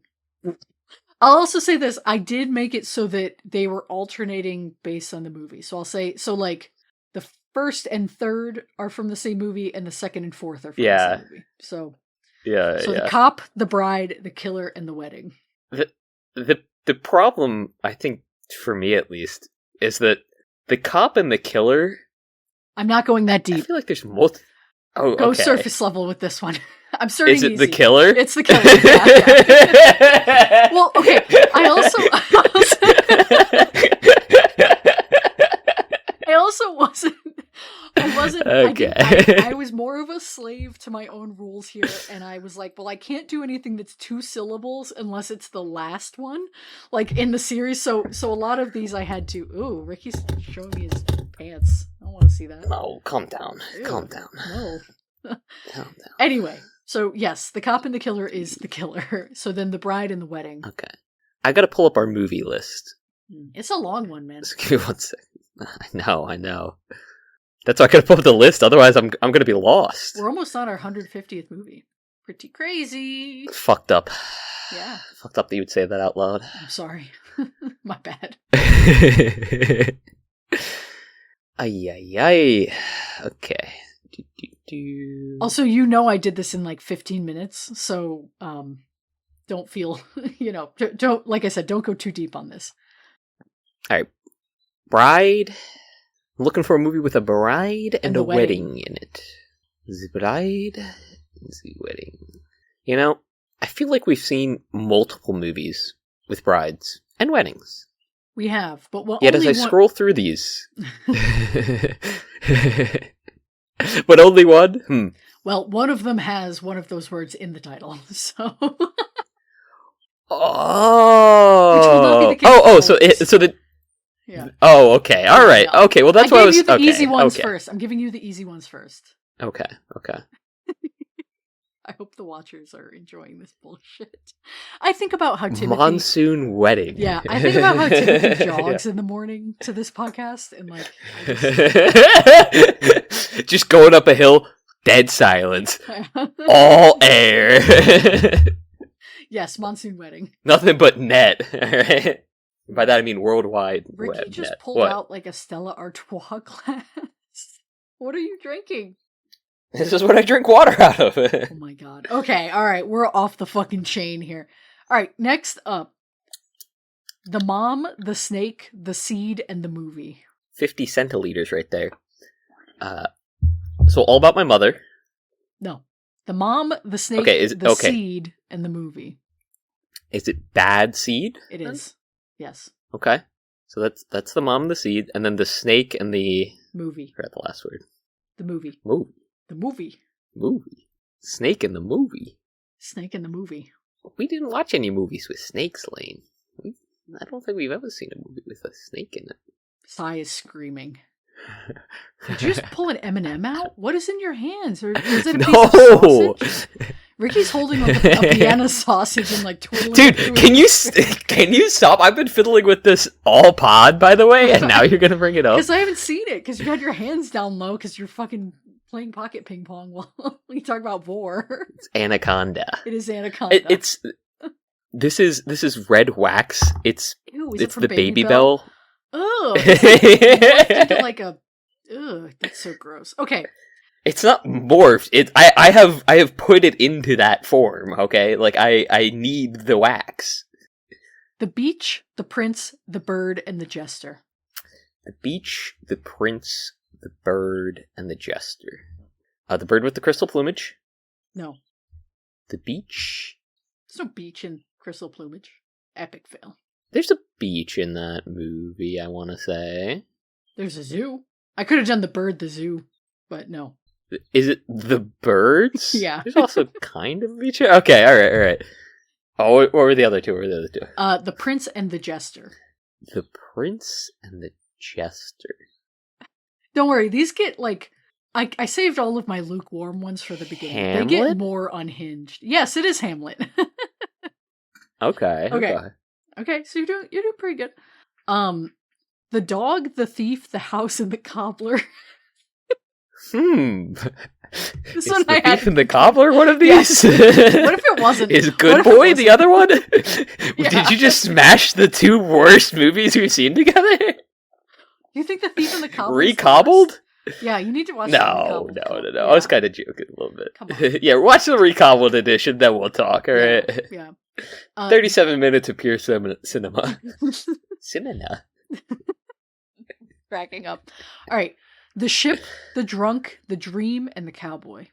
I'll also say this, I did make it so that they were alternating based on the movie. So I'll say, so like, the first and third are from the same movie, and the second and fourth are from the same movie. So, The Cop, The Bride, The Killer, and The Wedding. The problem, I think, for me at least, is that The Cop and The Killer... I'm not going that deep. I feel like there's multiple... Oh, Go surface level with this one. I'm starting easy. Is it easy. The Killer? It's The Killer. Yeah. Well, okay. I wasn't. Okay. I was more of a slave to my own rules here, and I was like, well, I can't do anything that's 2 syllables unless it's the last one, like in the series. So a lot of these I had to. Ooh, Ricky's showing me his pants. I don't want to see that. No, calm down. Ew, calm down. No. Calm down. Anyway, so yes, The Cop and the Killer is The Killer. So then The Bride and the Wedding. Okay. I gotta pull up our movie list. It's a long one, man. Just give me 1 second. I know. That's why I gotta pull up the list, otherwise I'm gonna be lost. We're almost on our 150th movie. Pretty crazy. Fucked up. Yeah. Fucked up that you would say that out loud. I'm sorry. My bad. Ay. Okay. Also, you know I did this in like 15 minutes, so don't feel, don't, like I said, don't go too deep on this. Alright. Bride. I'm looking for a movie with a bride and a wedding in it. The bride, the wedding. You know, I feel like we've seen multiple movies with brides and weddings. We have, but Yet as I scroll through these, but only one. Well, one of them has one of those words in the title, so. Oh. Which will not be the case. Yeah. Oh, okay. All right. Yeah. Okay. Well, that's why I was. I gave you the okay. easy ones okay. first. I'm giving you the easy ones first. Okay. Okay. I hope the watchers are enjoying this bullshit. I think about how Timothy... Monsoon Wedding. Yeah, I think about how Timothy jogs in the morning to this podcast, and like... Just going up a hill, dead silence. All air. Yes, Monsoon Wedding. Nothing but net. Right? By that I mean worldwide Ricky web just net. pulled What? out like a Stella Artois glass. What are you drinking? This is what I drink water out of. Oh my god. Okay, alright, we're off the fucking chain here. Alright, next up. The Mom, the Snake, the Seed, and the Movie. 50 centiliters right there. So all about my mother. No. The Mom, the Snake, the Seed, and the Movie. Is it Bad Seed? It is. Yes. Okay. So that's the Mom, the Seed, and then the Snake and the... Movie. I forgot the last word. The Movie. Movie. The Movie. Movie. Snake in the movie. Snake in the Movie. We didn't watch any movies with snakes, Lane. I don't think we've ever seen a movie with a snake in it. Sai is screaming. Did you just pull an M&M out? What is in your hands? Or is it a piece of sausage? Ricky's holding a Vienna sausage and like twirling. Dude, can you stop? I've been fiddling with this all pod, by the way, and now you're gonna bring it up. Because I haven't seen it. Because you had your hands down low. Because you're fucking playing pocket ping pong while we talk about vor. It's Anaconda. It is Anaconda. This is red wax. It's it the Baby Bell. Ugh. It's like a. Ugh, that's so gross. Okay. It's not morphed. I have put it into that form. Okay, like I need the wax. The Beach, the Prince, the Bird, and the Jester. The Beach, the Prince, the Bird, and the Jester. The bird with the crystal plumage. No. The beach. There's no beach in crystal plumage. Epic fail. There's a beach in that movie, I want to say. There's a zoo. I could have done the bird, the zoo, but no. Is it the birds? Yeah. There's also kind of a beach. Okay, all right. Oh, what were the other two? The Prince and the Jester. The Prince and the Jester. Don't worry, these get like... I saved all of my lukewarm ones for the beginning. Hamlet? They get more unhinged. Yes, it is Hamlet. Okay, so you're doing pretty good. The Dog, the Thief, the House, and the Cobbler. This one the Thief and the Cobbler one of these? Yeah. What if it wasn't? Is Good Boy the other one? Yeah. Did you just smash the two worst movies we've seen together? You think the Thief and the Cobbler Recobbled? Yeah, you need to watch No. Yeah. I was kind of joking a little bit. Come on. Yeah, watch the recobbled edition, then we'll talk, alright? Yeah. 37 minutes of pure cinema. Cinema. Cracking up. Alright. The Ship, the Drunk, the Dream, and the Cowboy.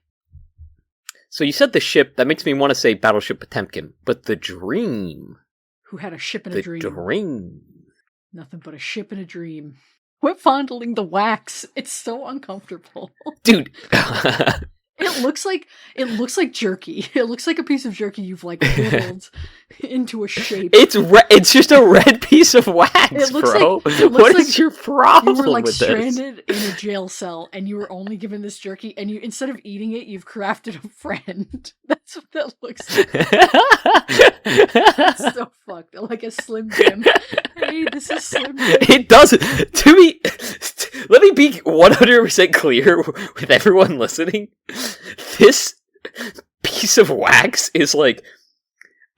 So you said the ship, that makes me want to say Battleship Potemkin, but the Dream. Who had a ship and a dream? The Dream. Nothing but a ship and a dream. Quit fondling the wax. It's so uncomfortable. Dude. It looks like jerky. It looks like a piece of jerky you've like whittled into a shape. It's just a red piece of wax, bro. What is your problem you were like with stranded in a jail cell and you were only given this jerky and you instead of eating it, you've crafted a friend. That's what that looks like. That's so fucked. Like a Slim Jim. Hey, this is Slim Jim. It doesn't. To me, let me be 100% clear with everyone listening. This piece of wax is like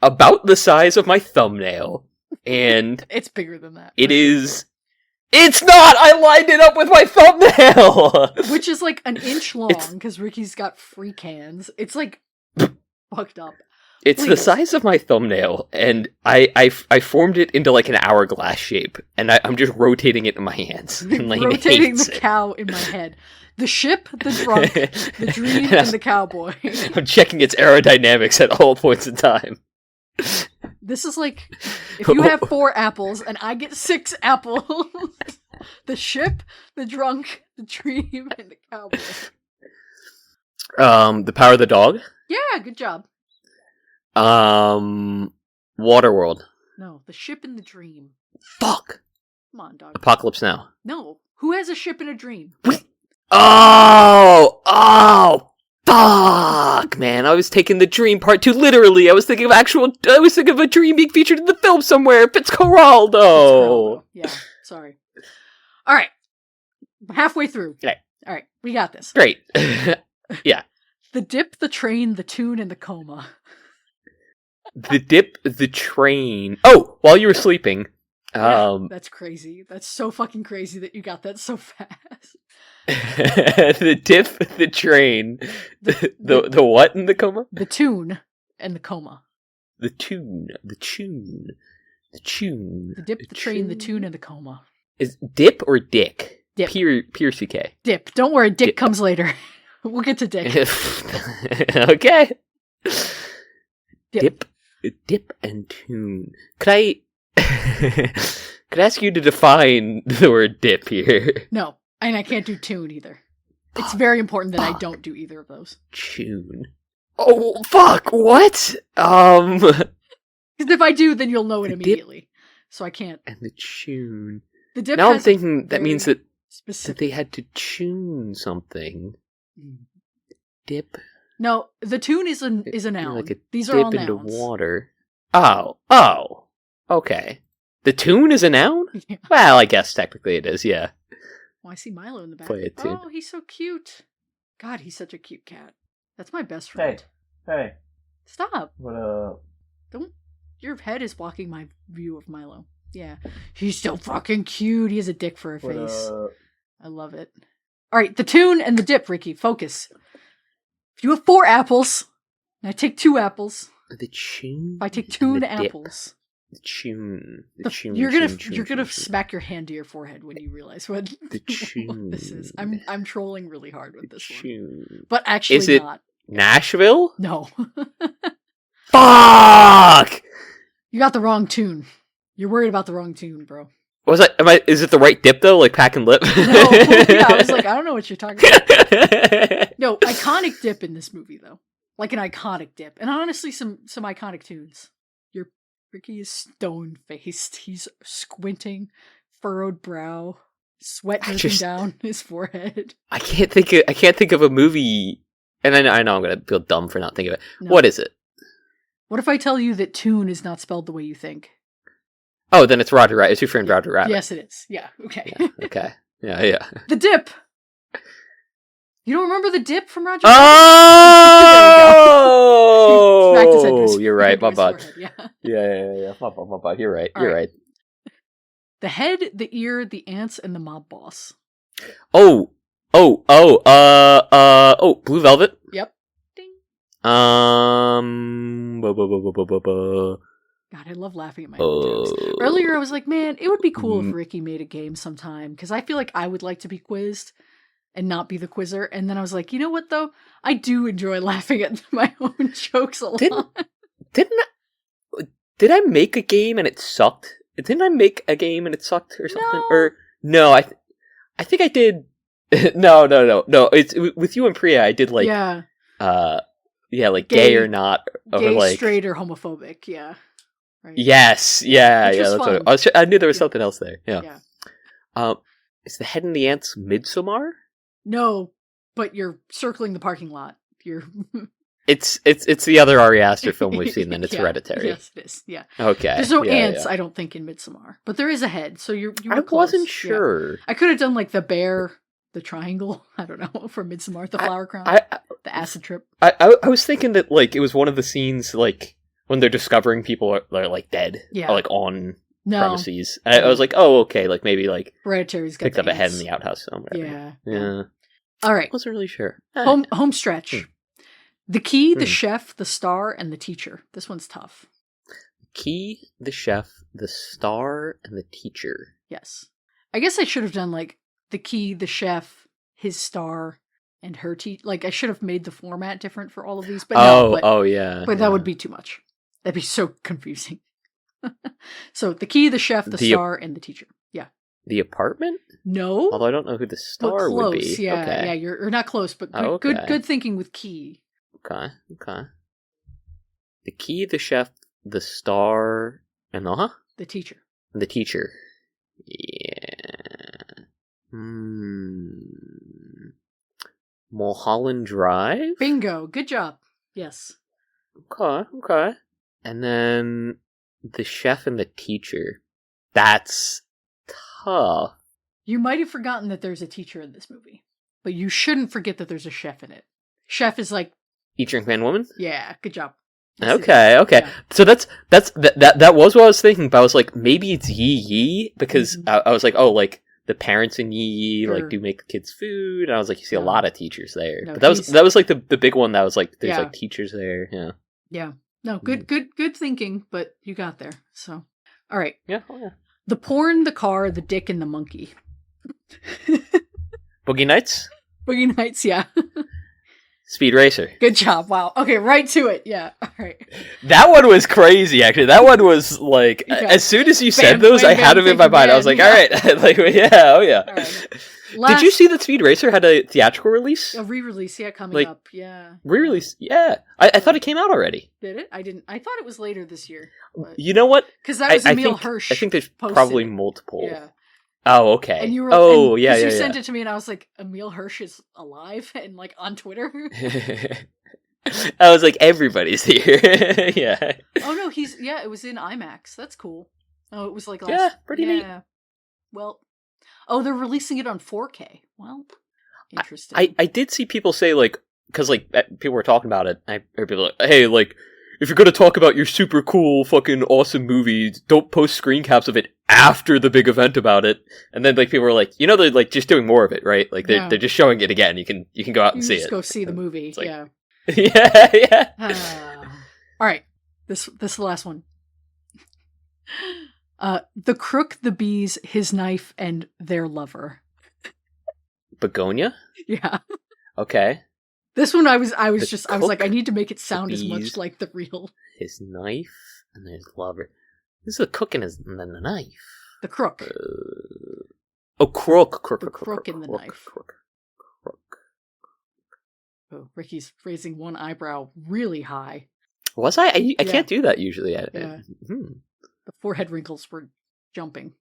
about the size of my thumbnail, and it's bigger than that. It is. It's not! I lined it up with my thumbnail! Which is like an inch long, because Ricky's got freak hands. It's like fucked up. It's the size of my thumbnail, and I formed it into like an hourglass shape, and I'm just rotating it in my hands. Rotating the cow in my head. The Ship, the Drunk, the Dream, and the Cowboy. I'm checking its aerodynamics at all points in time. This is like, if you have 4 apples and I get 6 apples, the ship, the drunk, the dream, and the cowboy. The Power of the Dog. Yeah, good job. Waterworld. No, the ship and the dream. Fuck. Come on, dog. Apocalypse Now. No, who has a ship and a dream? Oh, fuck, man! I was taking the dream part too literally. I was thinking of a dream being featured in the film somewhere. Fitzcarraldo. Yeah, sorry. All right, halfway through. Okay. All right, we got this. Great. Yeah. The dip, the train, the tune, and the coma. The dip, the train. Oh, while you were sleeping. That's crazy. That's so fucking crazy that you got that so fast. The dip, the train, the what in the coma? The tune and the coma. The tune, the tune, the tune. The dip, the train, the tune, and the coma. Is dip or dick? Dip. Pure CK. Dip. Don't worry, Dick Dip. comes later. We'll get to Dick. Okay. Dip. Dip and tune. Could I ask you to define the word dip here? No, and I can't do tune either. It's very important that I don't do either of those. Tune. Oh, fuck, what? Because if I do, then you'll know it The dip- immediately. So I can't. And the tune. The dip Now I'm has thinking that very means that specific. they had to tune something. Dip. No, the tune is a noun. Like a These are dip all into nouns. water. Oh. Okay. The tune is a noun? Yeah. Well, I guess technically it is, yeah. Oh, I see Milo in the back. Play it, tune. Oh, he's so cute. God, he's such a cute cat. That's my best friend. Hey. Stop. What up? Don't. Your head is blocking my view of Milo. Yeah. He's so fucking cute. He has a dick for a face. I love it. All right, the tune and the dip, Ricky. Focus. If you have 4 apples, and I take 2 apples. The tune? If I take and 2 the dip. apples. The tune. You're gonna smack your hand to your forehead when you realize what, The what this is. I'm trolling really hard with this one. tune. But actually Is it- not. Nashville? No. Fuck! You got the wrong tune. You're worried about the wrong tune, bro. Is it the right dip though? Like pack and lip? No. Yeah, I was like, I don't know what you're talking about. No, iconic dip in this movie though. Like an iconic dip. And honestly some iconic tunes. Your Ricky is stone faced. He's squinting, furrowed brow, sweat dripping down his forehead. I can't think of a movie, and I know I'm gonna feel dumb for not thinking of it. No. What is it? What if I tell you that tune is not spelled the way you think? Oh, then it's Roger Rabbit. It's your friend Roger Rabbit. Yes, it is. Yeah, okay. Yeah, okay. Yeah. The dip. You don't remember the dip from Roger Rabbit? Oh! Smacked his head to his- You're right, my his bad. forehead, Yeah. Yeah. My bad. You're right. All You're right. right. The head, the ear, the ants, and the mob boss. Oh, Blue Velvet. Yep. Ding. God, I love laughing at my own jokes. Earlier, I was like, man, it would be cool if Ricky made a game sometime, because I feel like I would like to be quizzed and not be the quizzer. And then I was like, you know what, though? I do enjoy laughing at my own jokes a lot. Did I make a game and it sucked? Didn't I make a game and it sucked or something? No. Or no, I think I did. No. It's with you and Priya. I did like like gay or not, or gay, like straight, or homophobic. Yeah. Right. yes, yeah. Which was That's fun. what I knew there was Yeah. something else there. Yeah. Is the head and the ants Midsommar? No, but you're circling the parking lot. You're. It's the other Ari Aster film we've seen. Then it's Yeah. Hereditary. Yes, it is. Yeah. Okay. There's no yeah, ants, yeah. I don't think, in Midsommar, but there is a head. So you were I close. wasn't Yeah. sure. I could have done like the bear, the triangle. I don't know for Midsommar, the flower crown, the acid trip. I was thinking that like it was one of the scenes like when they're discovering people are like dead, Yeah. or like on No, premises. I was like, oh, okay, like maybe like Hereditary's got picked the up a head in ants. the outhouse somewhere. Yeah. All right. Wasn't really sure. Home stretch. The key, the Hmm. chef, the star, and the teacher. This one's tough. Key, the chef, the star, and the teacher. Yes. I guess I should have done like the key, the chef, his star, and her teacher. Like I should have made the format different for all of these, but no. Oh, yeah. But that would be too much. That'd be so confusing. So the key, the chef, the star, and the teacher. Yeah. The apartment? No. Although I don't know who the star would be. Yeah, okay. yeah, you're not close, but good, good thinking with key. Okay. The key, the chef, the star, and the teacher. The teacher. Yeah. Mulholland Drive? Bingo. Good job. Yes. Okay. And then the chef and the teacher. That's tough. You might have forgotten that there's a teacher in this movie, but you shouldn't forget that there's a chef in it. Chef is like Eat, Drink, Man, Woman? Yeah, good job. Okay. Yeah. So that was what I was thinking, but I was like, maybe it's Yi Yi, because I was like, oh, like the parents in Yi Yi like do make the kids food, and I was like, you see a lot of teachers there. No, but that was like the big one that was like there's like teachers there. Yeah. Yeah. No, good thinking, but you got there. So, all right. Yeah. Oh, yeah. The porn, the car, the dick, and the monkey. Boogie Nights? Boogie Nights, yeah. Speed Racer. Good job. Wow. Okay, right to it. Yeah. All right. That one was crazy, actually. That one was like, as soon as you said those, I had them in my mind. I was like, all right. Like, yeah, oh yeah. All right. Did you see that Speed Racer had a theatrical release? A re-release, yeah, coming up. Yeah. Re-release, yeah. I thought it came out already. Did it? I didn't. I thought it was later this year. But... You know what? Because that was Emil Hirsch. I think there's probably multiple. Yeah. Oh, okay. And you were, yeah. You sent it to me, and I was like, Emil Hirsch is alive, and like on Twitter. I was like, everybody's here. Yeah. Oh no, it was in IMAX. That's cool. Oh, it was like last. Yeah, pretty neat. Well, they're releasing it on 4K. Well, interesting. I did see people say like, because like people were talking about it. I heard people like, hey, like, if you're gonna talk about your super cool, fucking awesome movie, don't post screen caps of it after the big event about it. And then like people were like, they're like just doing more of it, right? Like they're just showing it again. You can go out and see it. Just go see the movie. Like, yeah. Yeah. All right. This is the last one. The crook, the bees, his knife, and their lover. Begonia? Yeah. Okay. This one I was like, I need to make it sound as much like the real. His knife and his lover. This is the cook and the knife. The crook. Crook. The crook and the knife. Crook. Oh, Ricky's raising one eyebrow really high. Was I? I can't do that usually. The forehead wrinkles were jumping.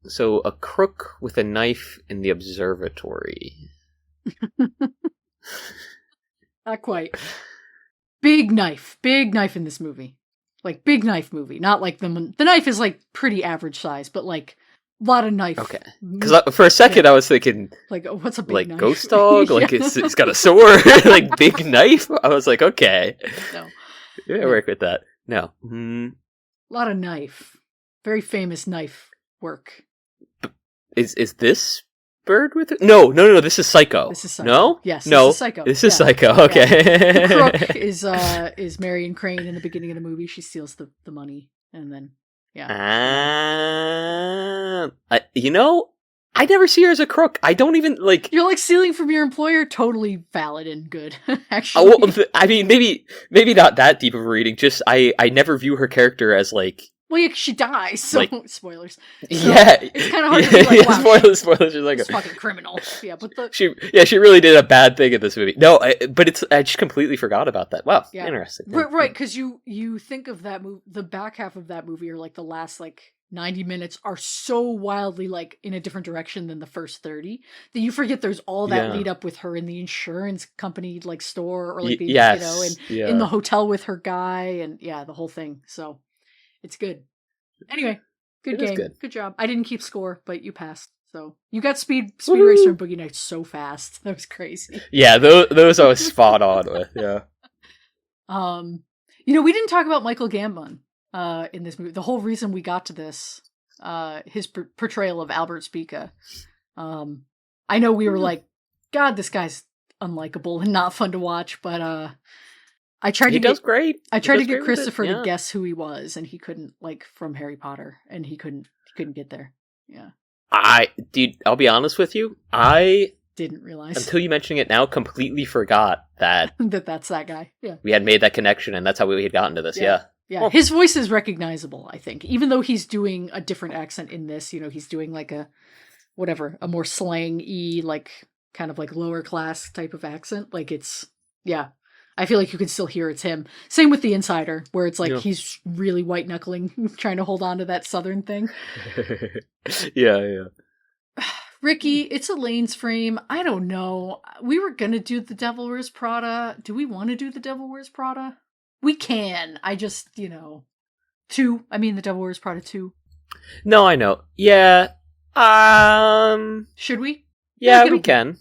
So, a crook with a knife in the observatory. Not quite. Big knife in this movie. Like, big knife movie. Not like the knife is like pretty average size, but like a lot of knife. Okay. Because for a second I was thinking, like, what's a big knife? Ghost dog? Like, it's got a sword? Like, big knife? I was like, okay. No. Yeah, work with that. No. A lot of knife. Very famous knife work. Is this bird with it? No, this is Psycho. This is Psycho. No? Yes, no, this is Psycho. This is Psycho, okay. Yeah. The crook is Marion Crane in the beginning of the movie. She steals the money, and then, I never see her as a crook. I don't even, like... You're like, stealing from your employer, totally valid and good, actually. I mean, maybe not that deep of a reading, just, I never view her character as, like... Well, yeah, she dies, so spoilers. So it's kind of hard to be like, wow, spoilers. She's like a fucking criminal. Yeah, but she really did a bad thing in this movie. No, but I just completely forgot about that. Wow, interesting. Right, because you think of that movie, the back half of that movie, or like the last 90 minutes are so wildly like in a different direction than the first 30 that you forget there's all that lead up with her in the insurance company store, or like in the hotel with her guy, and the whole thing. So. It's good. Anyway, good game. Good job. I didn't keep score, but you passed. So you got Speed Racer and Boogie Nights so fast. That was crazy. Yeah, those I was spot on with. Yeah. We didn't talk about Michael Gambon in this movie. The whole reason we got to this, his portrayal of Albert Spica. I know we were like, God, this guy's unlikable and not fun to watch, but I tried to get Christopher to guess who he was, and he couldn't, from Harry Potter, and he couldn't get there. Yeah. I'll be honest with you. I Didn't realize Until you mentioning it now, completely forgot that that's that guy. Yeah. we had made that connection, and that's how we had gotten to this. Yeah. Yeah, Well- his voice is recognizable, I think. Even though he's doing a different accent in this, he's doing like a more slang-y, like kind of like lower class type of accent. Like I feel like you can still hear it's him. Same with The Insider, where it's like he's really white knuckling, trying to hold on to that southern thing. Yeah. Ricky, it's Elaine's frame. I don't know. We were gonna do The Devil Wears Prada. Do we want to do The Devil Wears Prada? We can. I just, 2. I mean, The Devil Wears Prada 2. No, I know. Yeah. Should we? Yeah, we can.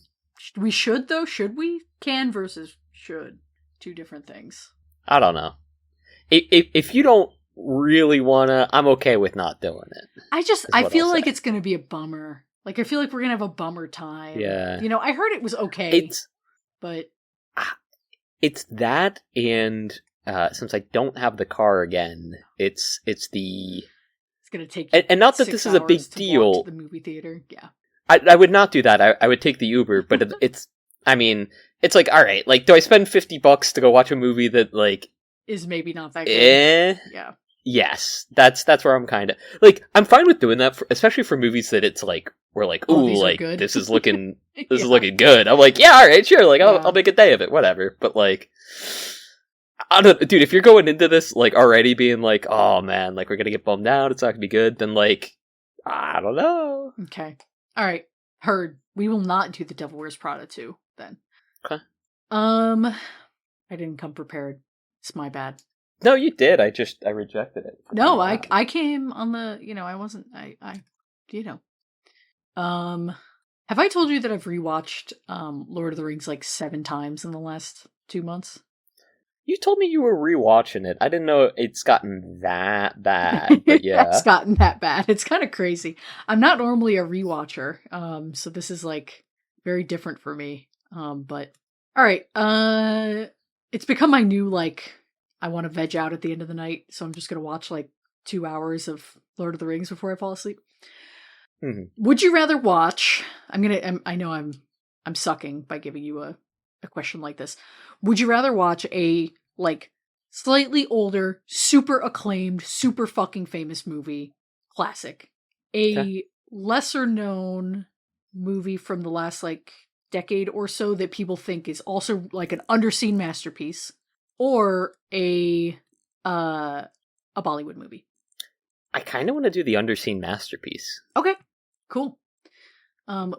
We should, though? Should we? Can versus should. 2 different things. I don't know. If you don't really wanna, I'm okay with not doing it. I feel like it's gonna be a bummer. Like, I feel like we're gonna have a bummer time. Yeah. I heard it was okay. But it's that, and since I don't have the car again, it's gonna take you and not that 6 this is a big hours to deal. walk to the movie theater. Yeah. I would not do that. I would take the Uber, but it's like, all right, like, do I spend $50 to go watch a movie that, like, is maybe not that good? Yeah. Yes, that's where I'm kind of like, I'm fine with doing that, especially for movies that it's like we're like, ooh, like this is looking is looking good. I'm like, yeah, all right, sure, like I'll make a day of it, whatever. But like, I don't, dude, if you're going into this like already being like, oh man, like we're gonna get bummed out, it's not gonna be good, then like, I don't know. Okay, all right, heard. We will not do The Devil Wears Prada 2 then. Okay. I didn't come prepared. It's my bad. No, you did. I rejected it. No, I came on the, I wasn't, have I told you that I've rewatched, Lord of the Rings like 7 times in the last 2 months? You told me you were rewatching it. I didn't know it's gotten that bad, but yeah. It's gotten that bad. It's kind of crazy. I'm not normally a rewatcher, so this is like very different for me. But all right, it's become my new like, I want to veg out at the end of the night, so I'm just gonna watch like 2 hours of Lord of the Rings before I fall asleep. Mm-hmm. Would you rather watch? I know I'm sucking by giving you a question like this. Would you rather watch a like slightly older, super acclaimed, super fucking famous movie, classic, lesser known movie from the last like decade or so that people think is also like an underseen masterpiece, or a Bollywood movie? I kind of want to do the underseen masterpiece. Okay, cool.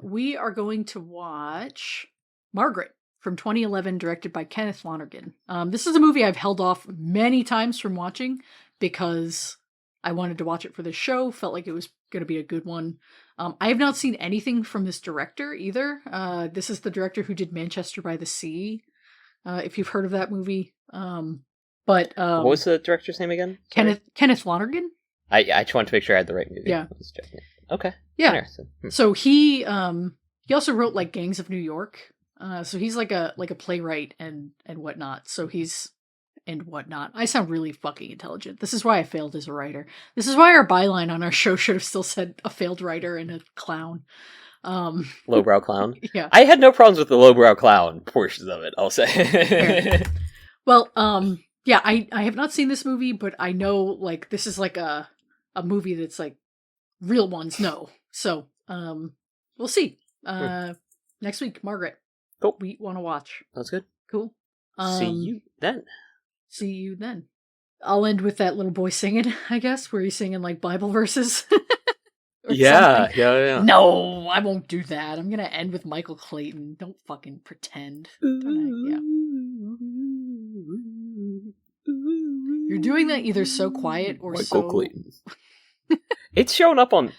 We are going to watch Margaret from 2011, directed by Kenneth Lonergan. This is a movie I've held off many times from watching because I wanted to watch it for the show, felt like it was going to be a good one. I have not seen anything from this director either. This is the director who did Manchester by the Sea, if you've heard of that movie. What was the director's name again? Kenneth Lonergan? I just wanted to make sure I had the right movie. Yeah. Okay. Yeah. So he also wrote like Gangs of New York. So he's like a playwright and whatnot. So he's and whatnot. I sound really fucking intelligent. This is why I failed as a writer. This is why our byline on our show should have still said a failed writer and a clown. Lowbrow clown. Yeah. I had no problems with the lowbrow clown portions of it, I'll say. Well, yeah, I have not seen this movie, but I know like this is like a movie that's like real ones know. So, we'll see. Next week, Margaret. Cool. We want to watch. That's good. Cool. See you then. See you then. I'll end with that little boy singing, I guess, where he's singing like Bible verses. Yeah. No, I won't do that. I'm gonna end with Michael Clayton. Don't fucking pretend. Yeah. You're doing that either so quiet or Michael Clayton. It's showing up on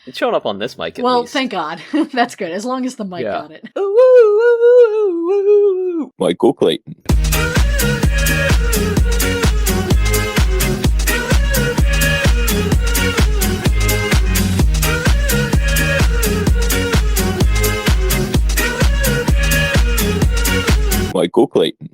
this mic. At least. Thank God. That's good. As long as the mic got it. Michael Clayton. Michael Clayton.